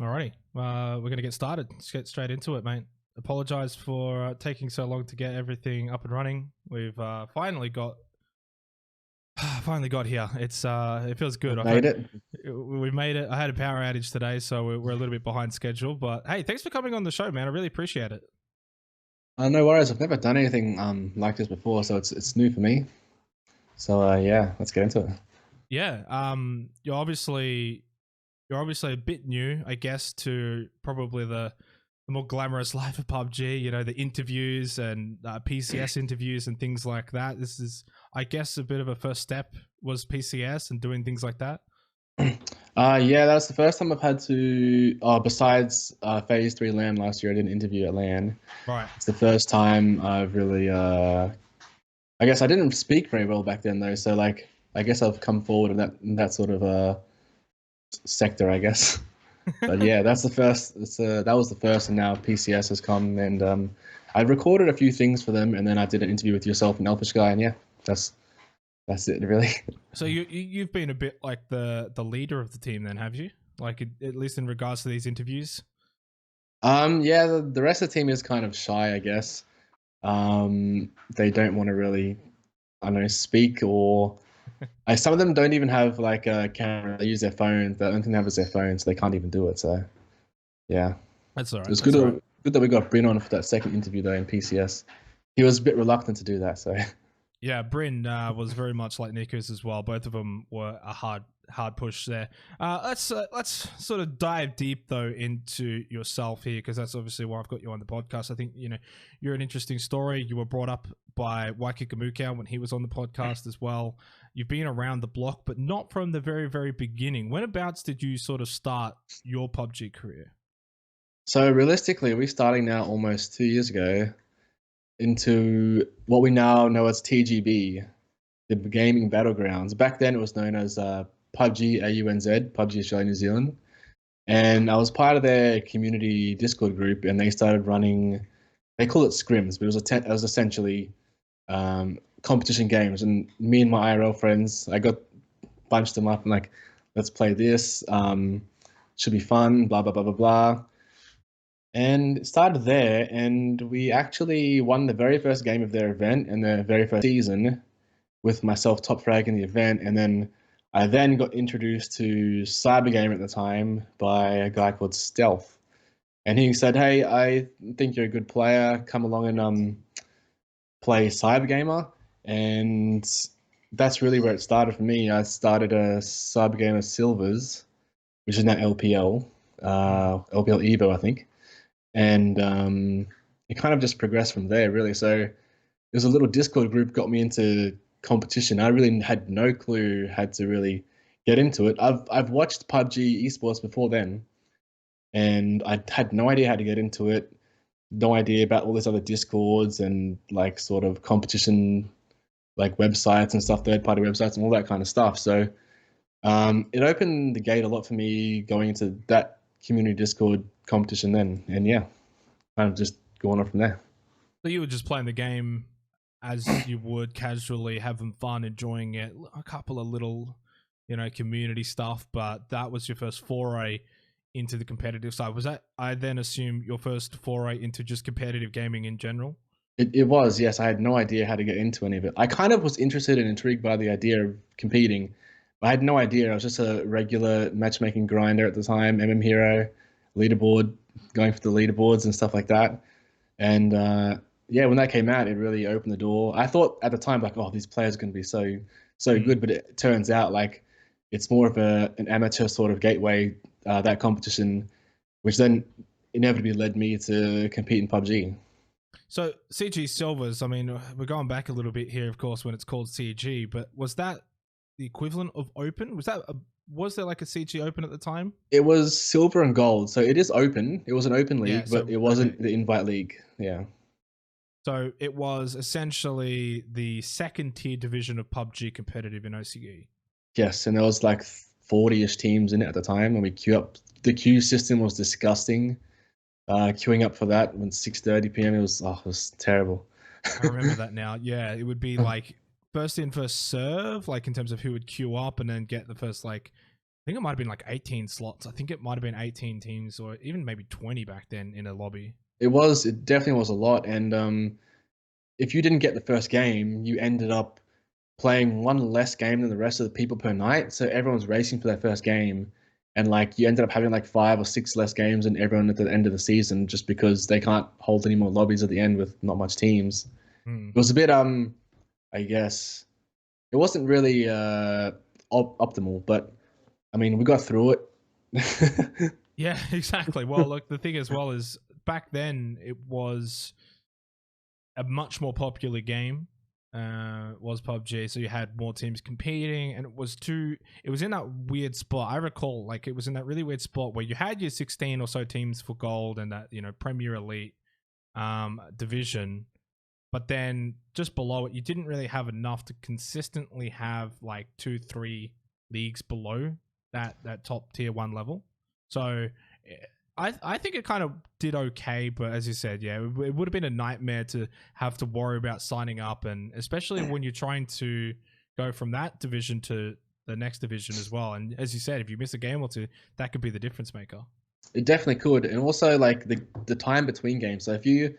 Alrighty, we're going to get started. Let's get straight into it, mate. Apologize for taking so long to get everything up and running. We've finally got here. It feels good. We've made it. We made it. I had a power outage today, so we're a little bit behind schedule. But hey, thanks for coming on the show, man. I really appreciate it. No worries. I've never done anything like this before, so it's new for me. So yeah, let's get into it. Yeah. You're obviously a bit new, I guess, to probably the more glamorous life of PUBG, you know, the interviews and PCS interviews and things like that. This is, I guess, a bit of a first step was PCS and doing things like that. Yeah, that was the first time I've had to, besides Phase 3 LAN last year, I did an interview at LAN. Right. It's the first time I've really, I guess I didn't speak very well back then though, so like, I guess I've come forward in that sort of sector, I guess. But yeah, that's the first. That was the first, and now PCS has come, and I recorded a few things for them, and then I did an interview with yourself and Elfish Guy, and yeah, that's it, really. So you've been a bit like the leader of the team, then, have you? Like at least in regards to these interviews. Yeah, the rest of the team is kind of shy, I guess. They don't want to really, I don't know, speak, or some of them don't even have like a camera. They use their phones. The only thing they have is their phone, so they can't even do it. So yeah. That's all right. It's good that we got Bryn on for that second interview though in PCS. He was a bit reluctant to do that, so Yeah, Bryn was very much like Nicho's as well. Both of them were a hard push there. Let's sort of dive deep though into yourself here, because that's obviously why I've got you on the podcast. I think you're an interesting story. You were brought up by Waikika when he was on the podcast as well. You've been around the block, but not from the very beginning. Whenabouts did you sort of start your PUBG career? So realistically, we're starting now almost 2 years ago into what we now know as TGB, the gaming battlegrounds. Back then, it was known as PUBG AUNZ, PUBG Australia New Zealand, and I was part of their community Discord group, and they started running. They call it scrims, but it was essentially competition games. And me and my IRL friends, I got bunched them up and like, let's play this. Should be fun. Blah blah blah blah blah. And it started there, and we actually won the very first game of their event and the very first season with myself top frag in the event. And then I then got introduced to Cybergame at the time by a guy called Stealth. And he said, "Hey, I think you're a good player. Come along and play Cybergamer." And that's really where it started for me. I started a Cybergamer Silvers, which is now LPL, LPL Evo, I think. And it kind of just progressed from there, really. So there's a little Discord group got me into competition. I really had no clue how to really get into it. I've watched PUBG esports before then, and I had no idea how to get into it. No idea about all these other Discords and like sort of competition, like websites and stuff, third-party websites and all that kind of stuff. So it opened the gate a lot for me going into that community Discord competition then, and yeah, kind of just going on from there. So you were just playing the game as you would casually, having fun, enjoying it, a couple of little, community stuff, but that was your first foray into the competitive side. Was that, I then assume, your first foray into just competitive gaming in general? It was, yes. I had no idea how to get into any of it. I kind of was interested and intrigued by the idea of competing. I had no idea. I was just a regular matchmaking grinder at the time, Hero, leaderboard, going for the leaderboards and stuff like that. And yeah, when that came out, it really opened the door. I thought at the time, like, oh, these players are going to be so good, but it turns out like it's more of an amateur sort of gateway, that competition, which then inevitably led me to compete in PUBG. So CG Silvers, I mean, we're going back a little bit here, of course, when it's called CG, but was that the equivalent of open? Was there like a CG open at the time? It was silver and gold, so it is open. It was an open league, Yeah, so, but it wasn't the invite league. Yeah. So it was essentially the second tier division of PUBG competitive in OCE. Yes, and there was like 40-ish teams in it at the time, and we queue up. The queue system was disgusting. Queuing up for that when 6:30 p.m. It was terrible. I remember that now. Yeah, it would be like first in, first serve, like in terms of who would queue up and then get the first like think it might have been like 18 slots. I think it might have been 18 teams or even maybe 20 back then in a lobby. It definitely was a lot. And if you didn't get the first game, you ended up playing one less game than the rest of the people per night. So everyone's racing for that first game. And like you ended up having like 5 or 6 less games than everyone at the end of the season just because they can't hold any more lobbies at the end with not much teams. It was a bit I guess it wasn't really optimal, but I mean we got through it. Yeah, exactly. Well, look, the thing as well is back then it was a much more popular game. Was PUBG, so you had more teams competing, and it was in that weird spot. I recall, like, it was in that really weird spot where you had your 16 or so teams for gold and that, you know, Premier Elite division, but then just below it, you didn't really have enough to consistently have like 2-3 leagues below that top tier 1 level. So I think it kind of did okay, but as you said, yeah, it would have been a nightmare to have to worry about signing up, and especially when you're trying to go from that division to the next division as well. And as you said, if you miss a game or two, that could be the difference maker. It definitely could, and also like the time between games. So if you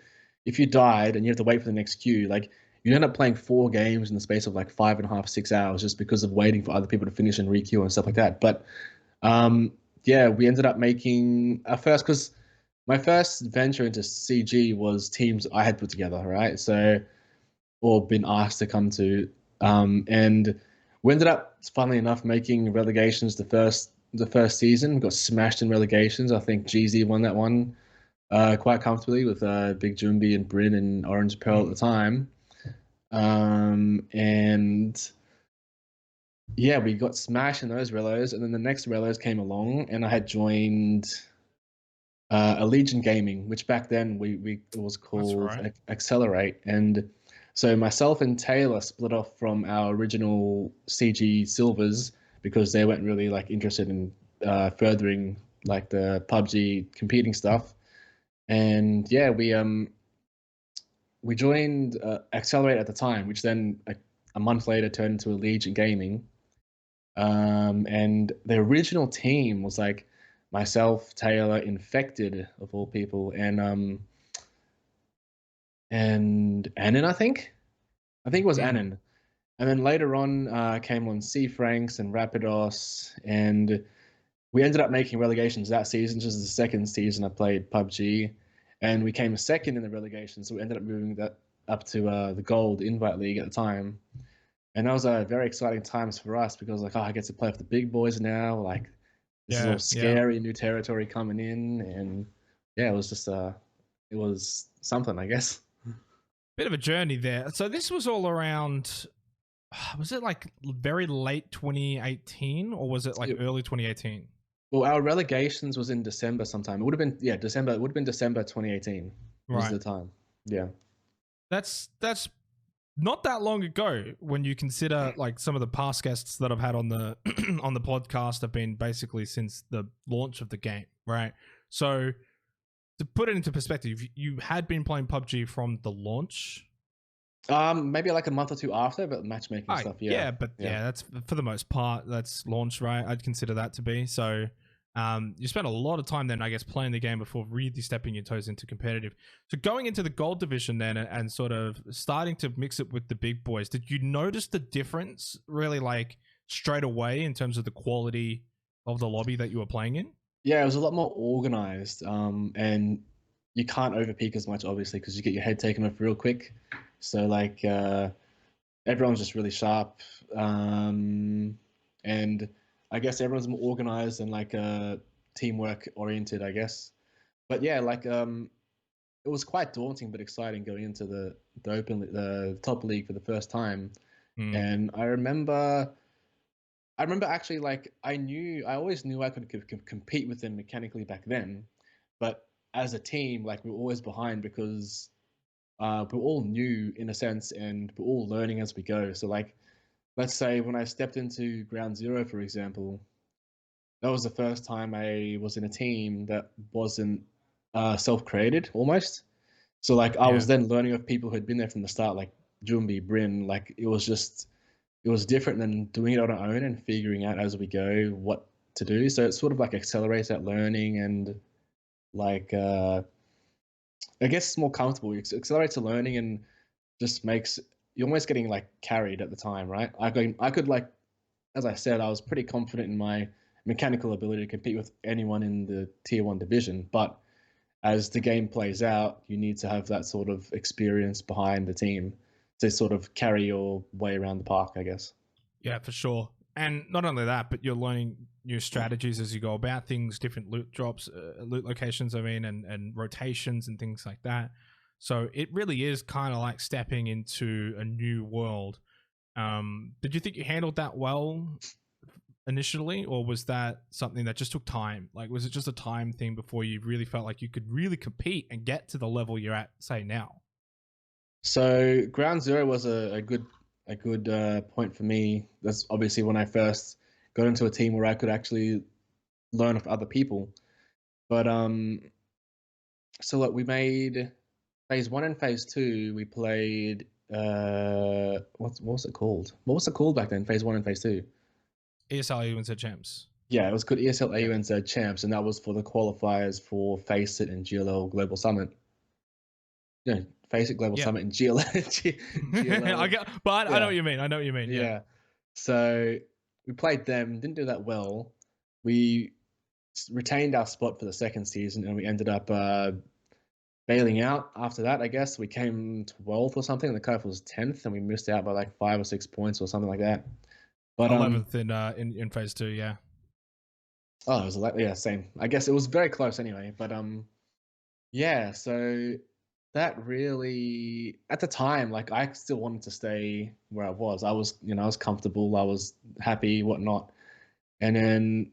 died and you have to wait for the next queue, like you end up playing 4 games in the space of like 5.5, 6 hours just because of waiting for other people to finish and requeue and stuff like that. But yeah, we ended up making our first, because my first venture into CG was teams I had put together, right? So, or been asked to come to, and we ended up, funnily enough, making relegations the first season. We got smashed in relegations. I think GZ won that one quite comfortably with Big Jumbi and Bryn and Orange Pearl at the time. And yeah, we got smashed in those relos, and then the next relos came along, and I had joined Allegiant Gaming, which back then it was called Accelerate, and so myself and Taylor split off from our original CG Silvers because they weren't really like interested in furthering like the PUBG competing stuff, and yeah, we joined Accelerate at the time, which then a month later turned into Allegiant Gaming. And the original team was like myself, Taylor, Infected of all people, and Annan, I think it was Annan. And then later on came on C Franks and Rapidos, and we ended up making relegations that season. Just the second season I played PUBG, and we came second in the relegation, so we ended up moving that up to the Gold Invite League at the time. And that was very exciting times for us because like, oh, I get to play with the big boys now. Like this is all scary, new territory coming in, and yeah, it was just it was something, I guess. Bit of a journey there. So this was all around. Was it like very late 2018 or was it like early 2018? Well, our relegations was in December sometime. It would have been December. It would have been December 2018. Was the time. Yeah. That's not that long ago when you consider like some of the past guests that I've had on the on the podcast have been basically since the launch of the game, right? So to put it into perspective, you had been playing PUBG from the launch. Maybe like a month or two after, but matchmaking stuff, yeah. Yeah, but yeah, that's for the most part that's launch, right? I'd consider that to be. So you spent a lot of time then, I guess, playing the game before really stepping your toes into competitive. So going into the gold division then and sort of starting to mix it with the big boys, did you notice the difference really like straight away in terms of the quality of the lobby that you were playing in? Yeah, it was a lot more organized, and you can't overpeak as much, obviously, because you get your head taken off real quick. So like everyone's just really sharp, and I guess everyone's more organized and like teamwork oriented, I guess. But yeah, like it was quite daunting but exciting going into the top league for the first time. And I remember actually like I always knew I could compete with them mechanically back then, but as a team, like we were always behind because we're all new in a sense, and we're all learning as we go. So like, let's say when I stepped into Ground Zero, for example, that was the first time I was in a team that wasn't self-created almost. So like I was then learning of people who had been there from the start, like Jumbi, Bryn. Like it was different than doing it on our own and figuring out as we go what to do. So it sort of like accelerates that learning and like I guess it's more comfortable. It accelerates the learning and just makes you're almost getting like carried at the time, right? I could like, as I said, I was pretty confident in my mechanical ability to compete with anyone in the tier 1 division, but as the game plays out, you need to have that sort of experience behind the team to sort of carry your way around the park, I guess. Yeah, for sure. And not only that, but you're learning new strategies as you go about things, different loot drops, loot locations, I mean, and rotations and things like that. So it really is kind of like stepping into a new world. Did you think you handled that well initially, or was that something that just took time? Like, was it just a time thing before you really felt like you could really compete and get to the level you're at, say, now? So ground zero was a good point for me. That's obviously when I first got into a team where I could actually learn off other people. But so look, we made phase 1 and phase 2. We played what was it called? What was it called back then? Phase 1 and phase 2. ESL AUNZ Champs. Yeah, it was called ESL AUNZ Champs, and that was for the qualifiers for Face It and GLL Global Summit. Yeah, Face It Global Summit and GLL. I get, but I know what you mean. I know what you mean. Yeah. So we played them, didn't do that well. We retained our spot for the second season, and we ended up bailing out after that, I guess. We came 12th or something, and the cutoff was 10th, and we missed out by like 5 or 6 points or something like that. But 11th in phase 2, yeah. Oh, it was same. I guess it was very close anyway. But yeah. So that really, at the time, like I still wanted to stay where I was. I was, I was comfortable. I was happy, whatnot. And then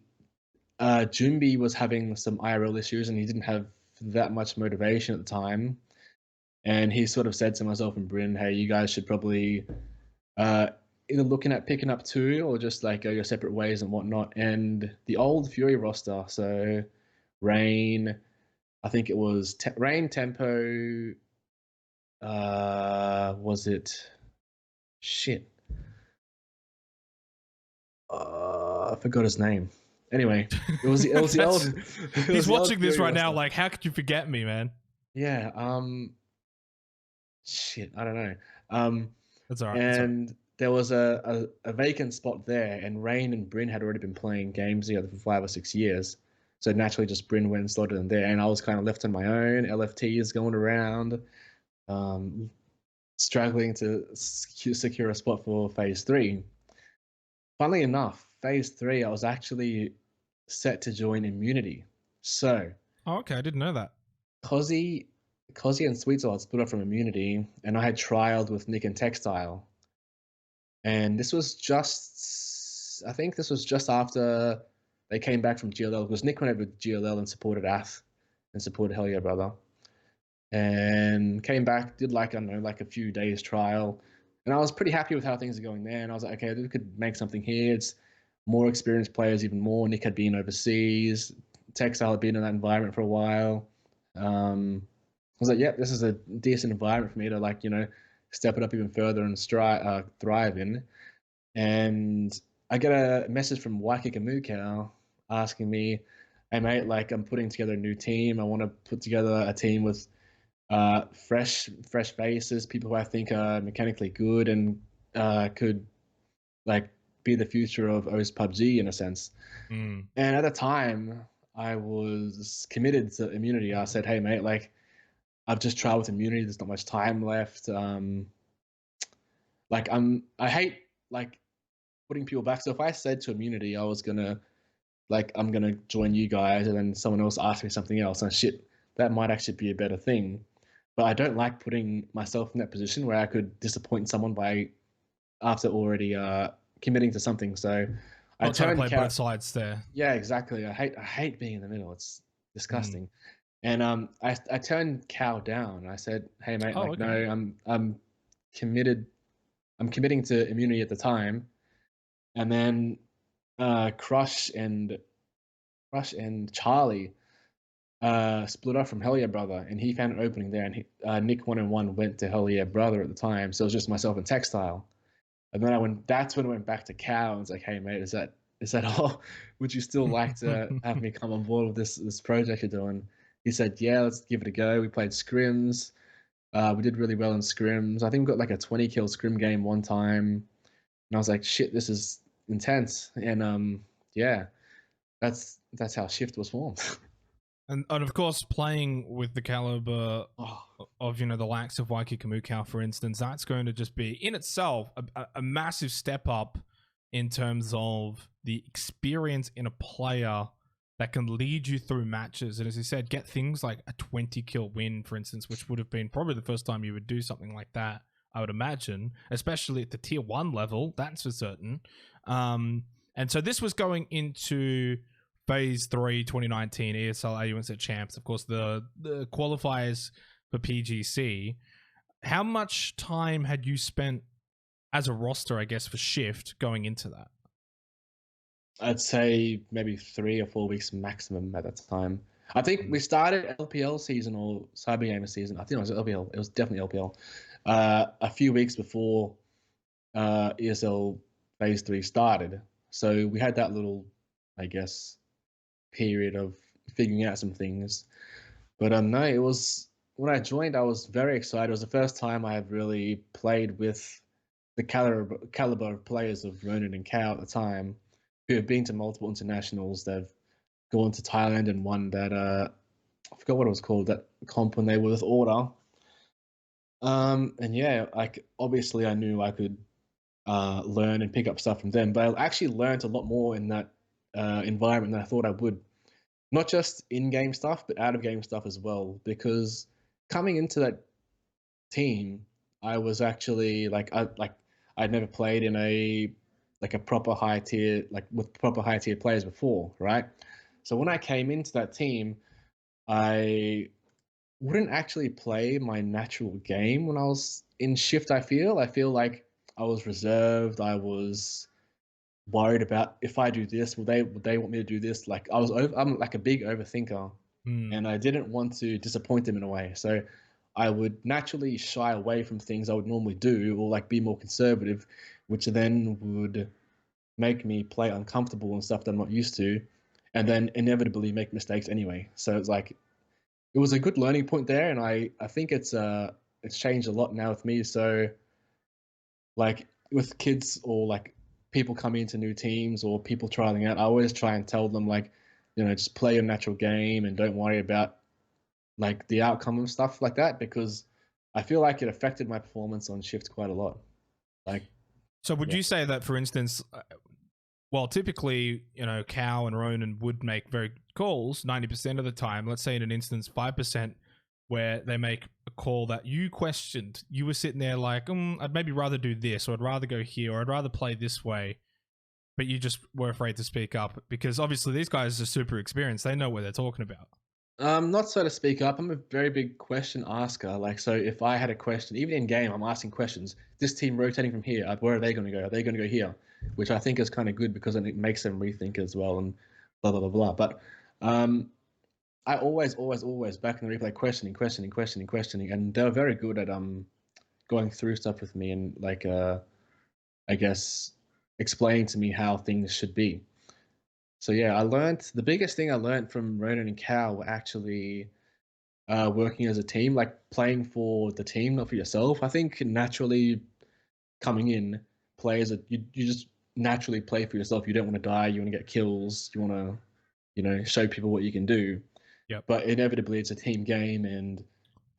Jumbi was having some IRL issues, and he didn't have that much motivation at the time. And he sort of said to myself and Bryn, "Hey, you guys should probably either looking at picking up 2 or just like go your separate ways and whatnot." And the old Fury roster, so Rain, I think it was Rain, Tempo, was it? Shit. I forgot his name. Anyway, it was the old. He's watching this right now. Like, how could you forget me, man? Yeah. Shit. I don't know. That's all right. And there was a vacant spot there, and Rain and Bryn had already been playing games together for 5 or 6 years. So naturally, just Bryn went and slotted in there, and I was kind of left on my own. LFT is going around, struggling to secure a spot for phase 3. Funnily enough, phase 3, I was actually set to join Immunity. So, okay, I didn't know that. Cozzy and Sweetsaw had split up from Immunity, and I had trialed with Nick and Textile. And this was just, I think this was just after they came back from GLL, because Nick went over to GLL and supported Ath and supported Hell Yeah Brother. And came back, did like, I don't know, like a few days trial. And I was pretty happy with how things are going there. And I was like, okay, we could make something here. It's more experienced players, even more. Nick had been overseas. Textile had been in that environment for a while. I was like, yep, this is a decent environment for me to like, step it up even further and thrive in. And I get a message from Waikika Mukau asking me, "Hey mate, like I'm putting together a new team. I want to put together a team with fresh faces, people who I think are mechanically good and could like be the future of OCE PUBG in a sense." And at the time, I was committed to Immunity. I said, "Hey mate, like I've just tried with Immunity. There's not much time left. I hate like putting people back. So if I said to Immunity I was gonna I'm gonna join you guys, and then someone else asked me something else, and shit, that might actually be a better thing. But I don't like putting myself in that position where I could disappoint someone after already committing to something. So I turned to play both sides there. Yeah, exactly. I hate being in the middle. It's disgusting. And I turned Cow down. I said, "Hey mate, no, I'm committed. I'm committing to Immunity at the time." And then Crush and Charlie split off from Hell Yeah Brother, and he found an opening there. And Nick 1-1 went to Hell Yeah Brother at the time, so it was just myself and Textile. And then that's when I went back to Cow and was like, "Hey mate, is He said, "Oh, would you still like to have me come on board with this project you're doing?" He said, "Yeah, let's give it a go." We played scrims. We did really well in scrims. I think we got like a 20 kill scrim game one time, and I was like, "Shit, this is intense." And yeah, that's how Shift was formed. And of course, playing with the caliber Oh, of, you know, the likes of Waiki Kamukau, for instance, that's going to just be in itself a massive step up in terms of the experience in a player that can lead you through matches. And as you said, get things like a 20 kill win, for instance, which would have been probably the first time you would do something like that, I would imagine, especially at the tier 1 level, that's for certain. And so this was going into Phase 3 2019 ESL AUNZ Champs, of course, the qualifiers for PGC. How much time had you spent as a roster, I guess, for Shift going into that? I'd say maybe 3 or 4 weeks maximum at that time. I think we started LPL season or Cyber Gamer season. I think it was LPL. It was definitely LPL. A few weeks before ESL Phase 3 started. So we had that little, I guess, period of figuring out some things. But no, it was when I joined, I was very excited. It was the first time I had really played with the caliber of players of Ronan and Kao at the time, who have been to multiple internationals. They've gone to Thailand and won that I forgot what it was called, that comp when they were with Order. And yeah, like obviously I knew I could learn and pick up stuff from them, but I actually learned a lot more in that environment than I thought I would. Not just in-game stuff, but out-of-game stuff as well. Because coming into that team, I was actually I'd never played in a proper high tier, like with proper high tier players before, right? So when I came into that team, I wouldn't actually play my natural game when I was in Shift. I feel like I was reserved. I was worried about, if I do this, will they want me to do this? Like I'm like a big overthinker, and I didn't want to disappoint them in a way. So I would naturally shy away from things I would normally do, or like be more conservative, which then would make me play uncomfortable and stuff that I'm not used to, and then inevitably make mistakes anyway. So it's like it was a good learning point there, and I think it's changed a lot now with me. So like with kids or like people coming into new teams or people trialing out, I always try and tell them like, just play your natural game and don't worry about like the outcome and stuff like that, because I feel like it affected my performance on Shift quite a lot. Like, So would yeah. you say that, for instance, well, typically, you know, Cow and Ronan would make very good calls 90% of the time. Let's say in an instance, 5% where they make a call that you questioned. You were sitting there like, I'd maybe rather do this, or I'd rather go here, or I'd rather play this way. But you just were afraid to speak up because obviously these guys are super experienced. They know what they're talking about. Not so to speak up. I'm a very big question asker. Like, so if I had a question, even in game, I'm asking questions. This team rotating from here, where are they going to go? Are they going to go here? Which I think is kind of good because it makes them rethink as well and blah blah blah blah. But I always back in the replay questioning, and they were very good at going through stuff with me and like I guess explaining to me how things should be. So yeah, the biggest thing I learned from Ronan and Cal were actually working as a team, like playing for the team, not for yourself. I think naturally coming in, players that you just naturally play for yourself. You don't want to die. You want to get kills. You want to, show people what you can do. Yep. But inevitably, it's a team game, and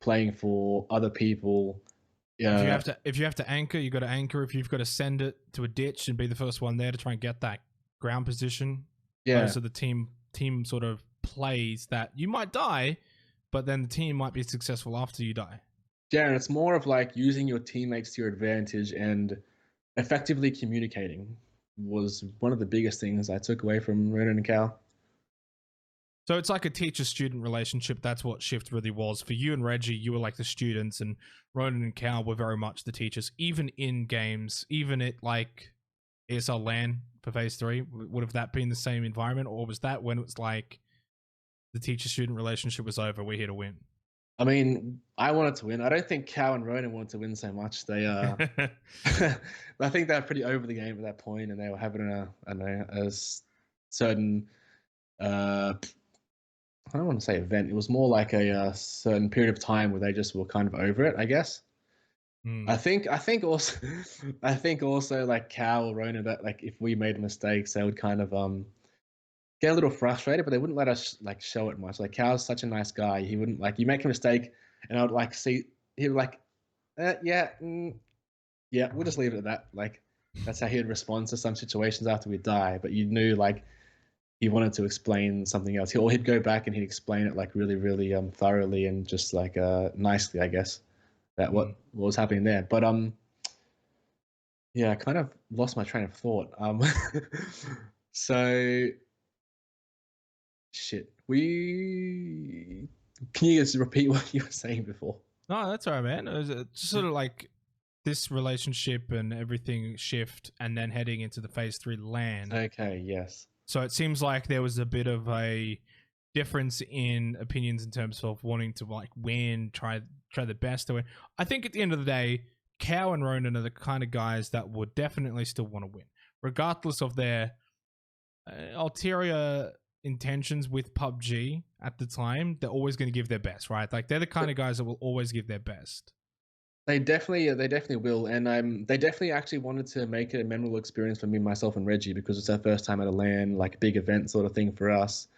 playing for other people. If you have to anchor, you got to anchor. If you've got to send it to a ditch and be the first one there to try and get that ground position. Yeah. Those are the team sort of plays that you might die, but then the team might be successful after you die. Yeah, and it's more of like using your teammates to your advantage and effectively communicating was one of the biggest things I took away from Ronan and Cal. So it's like a teacher-student relationship. That's what Shift really was. For you and Reggie, you were like the students, and Ronan and Cal were very much the teachers, even in games, even at like ESL LAN for Phase 3. Would have that been the same environment, or was that when it was like the teacher-student relationship was over, we're here to win? I mean, I wanted to win. I don't think Cow and Ronan wanted to win so much. They I think they're pretty over the game at that point, and they were having I don't know, certain I don't want to say event. It was more like a certain period of time where they just were kind of over it, I guess. Mm. I think also I think also like Cal or Rona, that like if we made mistakes, they would kind of get a little frustrated, but they wouldn't let us like show it much. Like Cal's such a nice guy. He wouldn't like you make a mistake, and I would like see he would like yeah, yeah, we'll just leave it at that. Like that's how he'd respond to some situations after we die. But you knew like he wanted to explain something else. Or he'd go back and he'd explain it like really, really thoroughly and just like nicely, I guess, that what was happening there. But yeah, I kind of lost my train of thought. So shit. We can you just repeat what you were saying before? No, that's all right, man. It was just sort of like this relationship and everything shift, and then heading into the phase 3 LAN. Okay, yes. So it seems like there was a bit of a difference in opinions in terms of wanting to like win, try the best to win. I think at the end of the day, Cow and Ronan are the kind of guys that would definitely still want to win, regardless of their ulterior intentions with PUBG at the time. They're always going to give their best, right? Like they're the kind of guys that will always give their best. They definitely will, and they definitely actually wanted to make it a memorable experience for me, myself, and Reggie because it's our first time at a LAN, like a big event sort of thing for us.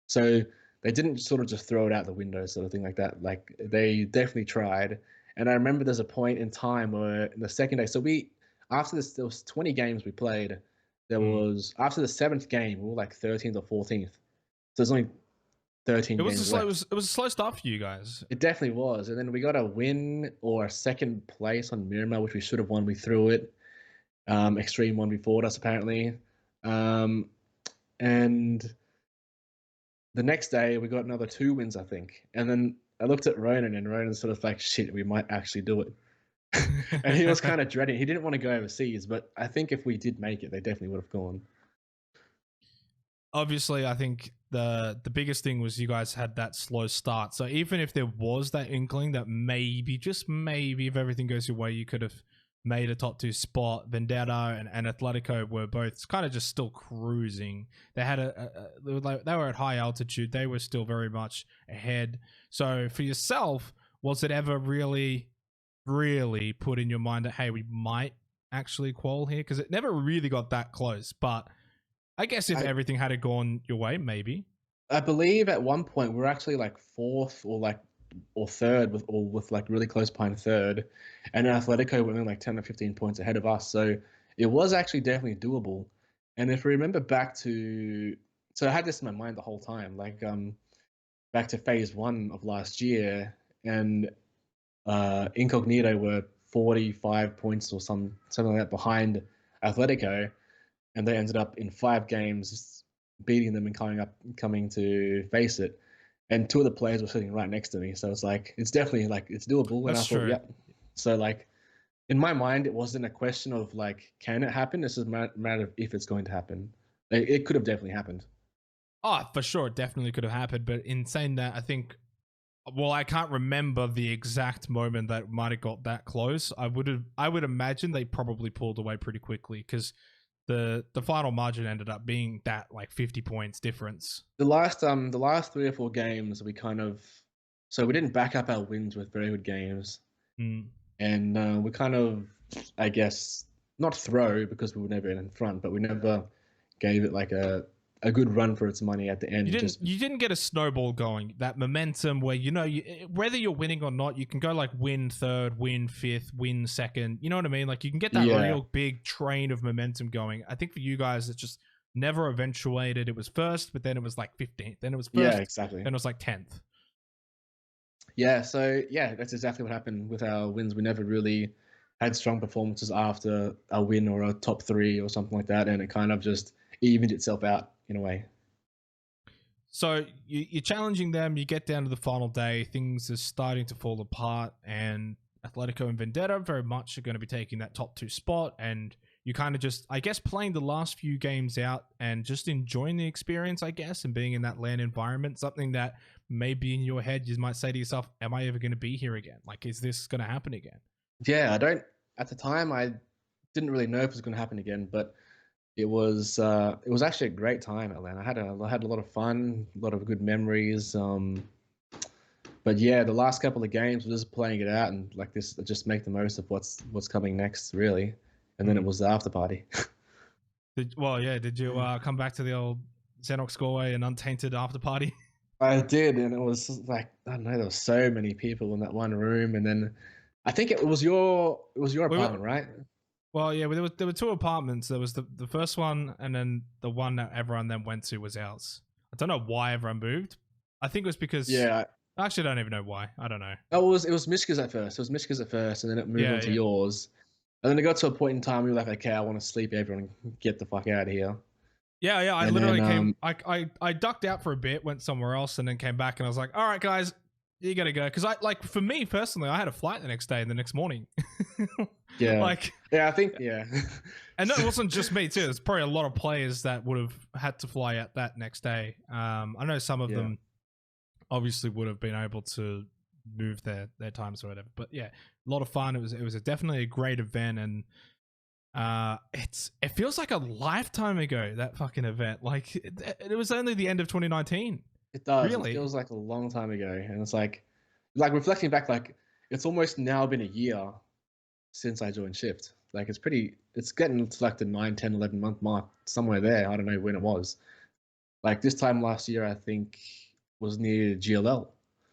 So they didn't sort of just throw it out the window, sort of thing like that. Like they definitely tried, and I remember there's a point in time where in the second day, so we after this there was 20 games we played. There was after the 7th game, we were like 13th or 14th. So there's only 13 games left. It was a slow start for you guys. It definitely was. And then we got a win or a second place on Miramar, which we should have won. We threw it. Extreme won before us, apparently. And the next day, we got another 2 wins, I think. And then I looked at Ronan, and Ronan's sort of like, shit, we might actually do it. And he was kind of dreading. He didn't want to go overseas, but I think if we did make it, they definitely would have gone. Obviously, I think the biggest thing was you guys had that slow start. So even if there was that inkling that maybe, just maybe, if everything goes your way, you could have made a top 2 spot, Vendetta and Atletico were both kind of just still cruising. They had they were at high altitude. They were still very much ahead. So for yourself, was it ever really put in your mind that, hey, we might actually qual here? Because it never really got that close, but I guess if everything had gone your way, maybe. I believe at one point we were actually like 4th or 3rd with like really close behind 3rd, and Atletico were only like 10 or 15 points ahead of us. So it was actually definitely doable. And if we remember back to, so I had this in my mind the whole time, like back to phase 1 of last year, and Incognito were 45 points or something like that behind Atletico. And they ended up in 5 games beating them and coming to face it. And 2 of the players were sitting right next to me, so it's like it's definitely like it's doable. And That's I thought, true. yep. So like in my mind, it wasn't a question of like can it happen. This is a matter of if it's going to happen. It could have definitely happened. Oh, for sure, it definitely could have happened. But in saying that, I think, well, I can't remember the exact moment that might have got that close. I would imagine they probably pulled away pretty quickly because the final margin ended up being that like 50 points difference. The last 3 or 4 games we kind of, so we didn't back up our wins with very good games, and we kind of, I guess, not throw because we were never in front, but we never gave it like a good run for its money at the end. You didn't get a snowball going, that momentum where, you know, whether you're winning or not, you can go like win 3rd, win 5th, win 2nd. You know what I mean? Like you can get that real big train of momentum going. I think for you guys, it just never eventuated. It was 1st, but then it was like 15th. Then it was 1st. Yeah, exactly. Then it was like 10th. Yeah, so yeah, that's exactly what happened with our wins. We never really had strong performances after a win or a top 3 or something like that, and it kind of just evened itself out in a way. So you're challenging them, you get down to the final day, things are starting to fall apart, and Atletico and Vendetta very much are going to be taking that top 2 spot, and you kind of just, I guess, playing the last few games out and just enjoying the experience, I guess, and being in that LAN environment, something that maybe in your head you might say to yourself, am I ever going to be here again? Like, is this going to happen again? Yeah, at the time I didn't really know if it was going to happen again, but it was actually a great time at LAN. I had a lot of fun, a lot of good memories. But yeah, the last couple of games were just playing it out and like this, just make the most of what's coming next, really. And then it was the after party. Did you come back to the old Zenox Scoreway and Untainted after party? I did, and it was like, I don't know, there were so many people in that one room, and then I think it was your apartment, right? Well, yeah, there were two apartments. There was the first one, and then the one that everyone then went to was ours. I don't know why everyone moved. I think it was because I actually don't even know why. I don't know. It was Mishka's at first. It was Mishka's at first, and then it moved on to yours. And then it got to a point in time we were like, okay, I want to sleep, everyone, get the fuck out of here. Yeah. I literally came. I ducked out for a bit, went somewhere else, and then came back, and I was like, all right, guys, you gotta go. Because for me personally, I had a flight the next day and the next morning. Yeah. I think. And that wasn't just me too. There's probably a lot of players that would have had to fly out that next day. I know some of them obviously would have been able to move their times or whatever. But yeah, a lot of fun. It was definitely a great event, and it feels like a lifetime ago, that fucking event. Like it was only the end of 2019. It does. Really? It feels like a long time ago, and it's like reflecting back, like it's almost now been a year since I joined Shift. Like it's getting to like the 9, 10, 11 month mark, somewhere there. I don't know when it was. Like this time last year, I think was near GLL.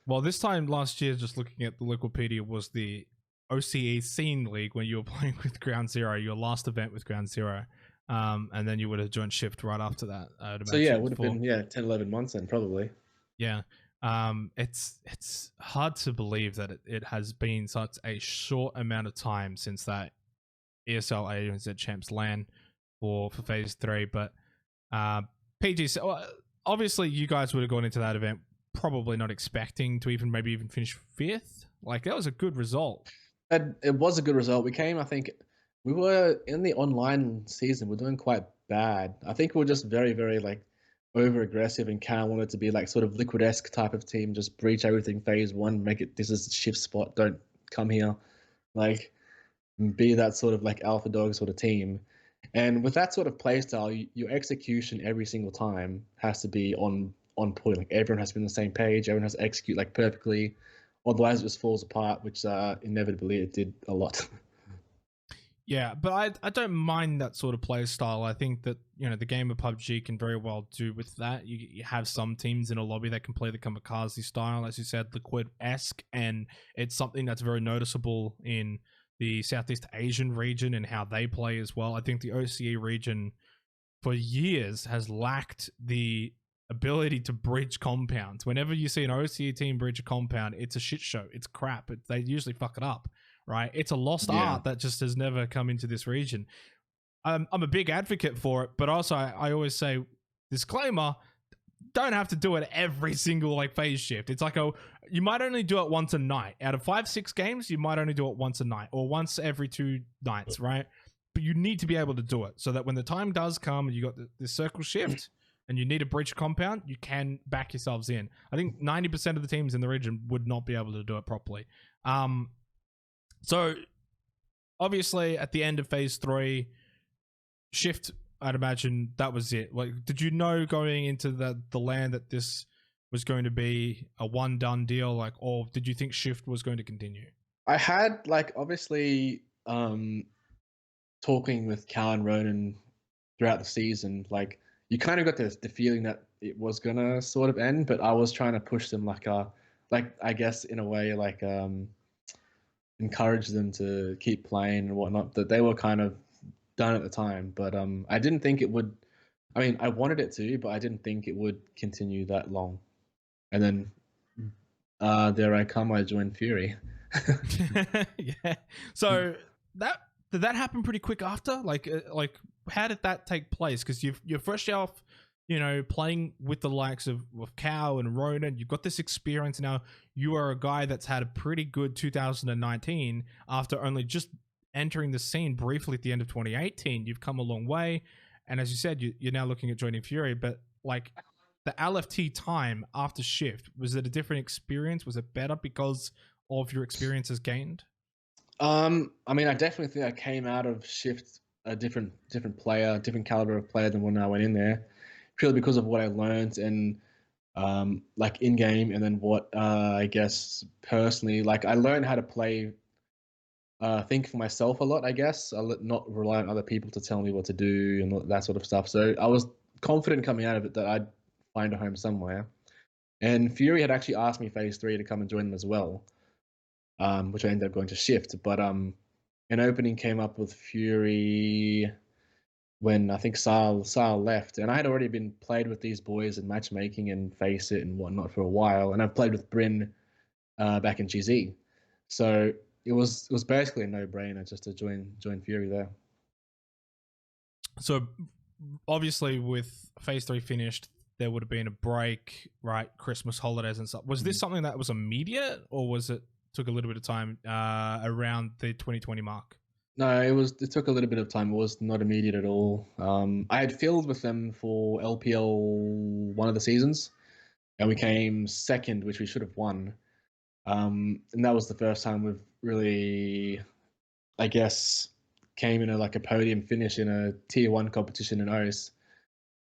Well, this time last year, just looking at the Wikipedia, was the OCE Scene League when you were playing with Ground Zero, your last event with Ground Zero. And then you would have joined Shift right after that. So yeah, it would have been 10, 11 months then, probably. Yeah. It's hard to believe that it has been such a short amount of time since that ESL AUNZ Champs LAN for Phase 3. But PG, so obviously you guys would have gone into that event probably not expecting to maybe even finish 5th. Like, that was a good result. It was a good result. I think we were in the online season, we're doing quite bad. I think we were just very, very like over aggressive, and kind of wanted to be like sort of Liquid-esque type of team, just breach everything Phase 1, make it, this is the Shift spot, don't come here. Like, be that sort of like alpha dog sort of team. And with that sort of play style, your execution every single time has to be on point. Like, everyone has to be on the same page, everyone has to execute like perfectly, otherwise it just falls apart, which inevitably it did a lot. Yeah, but I don't mind that sort of play style. I think that, the game of PUBG can very well do with that. You have some teams in a lobby that can play the kamikaze style, as you said, Liquid-esque, and it's something that's very noticeable in the Southeast Asian region and how they play as well. I think the OCE region for years has lacked the ability to bridge compounds. Whenever you see an OCE team bridge a compound, it's a shit show. It's crap. They usually fuck it up. Right, it's a lost art that just has never come into this region. I'm a big advocate for it, but also I always say, disclaimer, don't have to do it every single like phase shift. It's like you might only do it once a night. Out of 5-6 games, you might only do it once a night or once every 2 nights, right? But you need to be able to do it so that when the time does come and you got this circle shift and you need a bridge compound, you can back yourselves in. I think 90% of the teams in the region would not be able to do it properly. So, obviously, at the end of Phase 3, Shift, I'd imagine that was it. Like, did you know going into the LAN that this was going to be a one-done deal, like, or did you think Shift was going to continue? I had, like, obviously, talking with Cal and Ronan throughout the season, like, you kind of got the feeling that it was going to sort of end, but I was trying to push them like, I guess, in a way, like, encourage them to keep playing and whatnot, that they were kind of done at the time. But I didn't think it would, I mean, I wanted it to, but I didn't think it would continue that long. And then there I come, I joined Fury. Yeah. So did that happen pretty quick after? Like how did that take place? Because you're fresh off, playing with the likes of Cow and Ronan. You've got this experience now. You are a guy that's had a pretty good 2019 after only just entering the scene briefly at the end of 2018. You've come a long way, and as you said, you're now looking at joining Fury. But like the LFT time after Shift, was it a different experience? Was it better because of your experiences gained? I mean, I definitely think I came out of Shift a different player, different caliber of player than when I went in there, purely because of what I learned and like in game, and then what I guess personally, like I learned how to play, think for myself a lot. I guess I'll not rely on other people to tell me what to do and all that sort of stuff. So I was confident coming out of it that I'd find a home somewhere. And Fury had actually asked me Phase 3 to come and join them as well, which I ended up going to Shift. But an opening came up with Fury when I think Sal left, and I had already been played with these boys in matchmaking and Face It and whatnot for a while, and I've played with Bryn back in GZ, so it was basically a no-brainer just to join Fury there. So obviously, with Phase 3 finished, there would have been a break, right? Christmas holidays and stuff. Was this something that was immediate, or was it took a little bit of time around the 2020 mark? No, it took a little bit of time. It was not immediate at all. I had filled with them for LPL one of the seasons, and we came second, which we should have won. And that was the first time we've really, I guess, came in a podium finish in a tier 1 competition in OCE.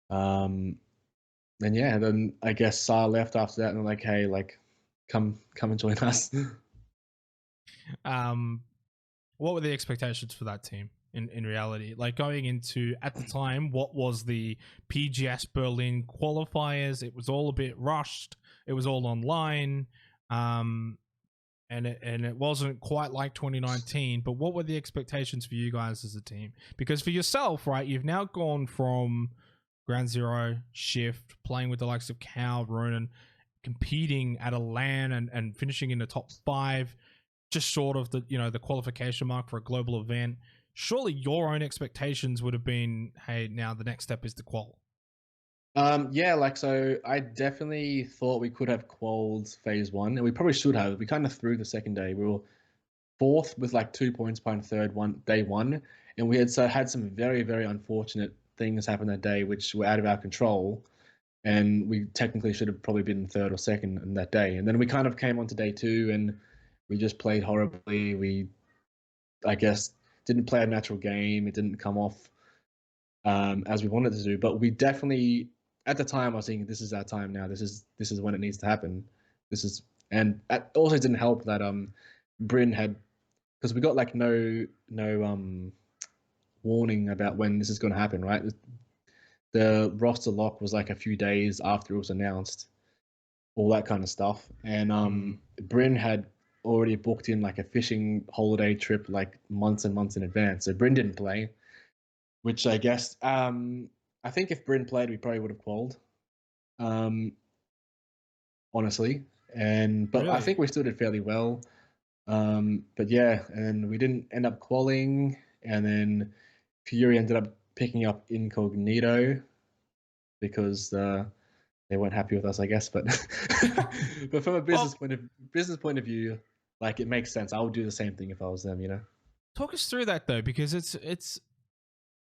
And yeah, then I guess Sa left after that, and I'm like, hey, like, come and join us. What were the expectations for that team in reality? Like going into, at the time, what was the PGS Berlin qualifiers? It was all a bit rushed. It was all online. And it wasn't quite like 2019, but what were the expectations for you guys as a team? Because for yourself, right, you've now gone from Ground Zero, Shift, playing with the likes of Cal, Ronan, competing at a LAN and finishing in the top 5, just short of the the qualification mark for a global event. Surely your own expectations would have been, hey, now the next step is the qual. Yeah, like, so I definitely thought we could have qualled Phase 1, and we probably should have. We kind of threw the second day. We were 4th with like 2 points behind third day 1, and we had some very, very unfortunate things happen that day which were out of our control, and we technically should have probably been 3rd or 2nd in that day. And then we kind of came on to day 2, and we just played horribly. We, I guess, didn't play a natural game. It didn't come off as we wanted to do, but we definitely, at the time, I was thinking, this is our time now. This is when it needs to happen. And it also didn't help that Bryn had, because we got like no warning about when this is going to happen, right? The roster lock was like a few days after it was announced, all that kind of stuff. And Bryn had already booked in like a fishing holiday trip like months and months in advance. So Bryn didn't play, which I guess, I think if Bryn played, we probably would have qualled, honestly. But really? I think we still did fairly well. But yeah, and we didn't end up qualling, and then Fury ended up picking up Indognito because they weren't happy with us, I guess. But but from a business point of view, like, it makes sense. I would do the same thing if I was them, Talk us through that though, because it's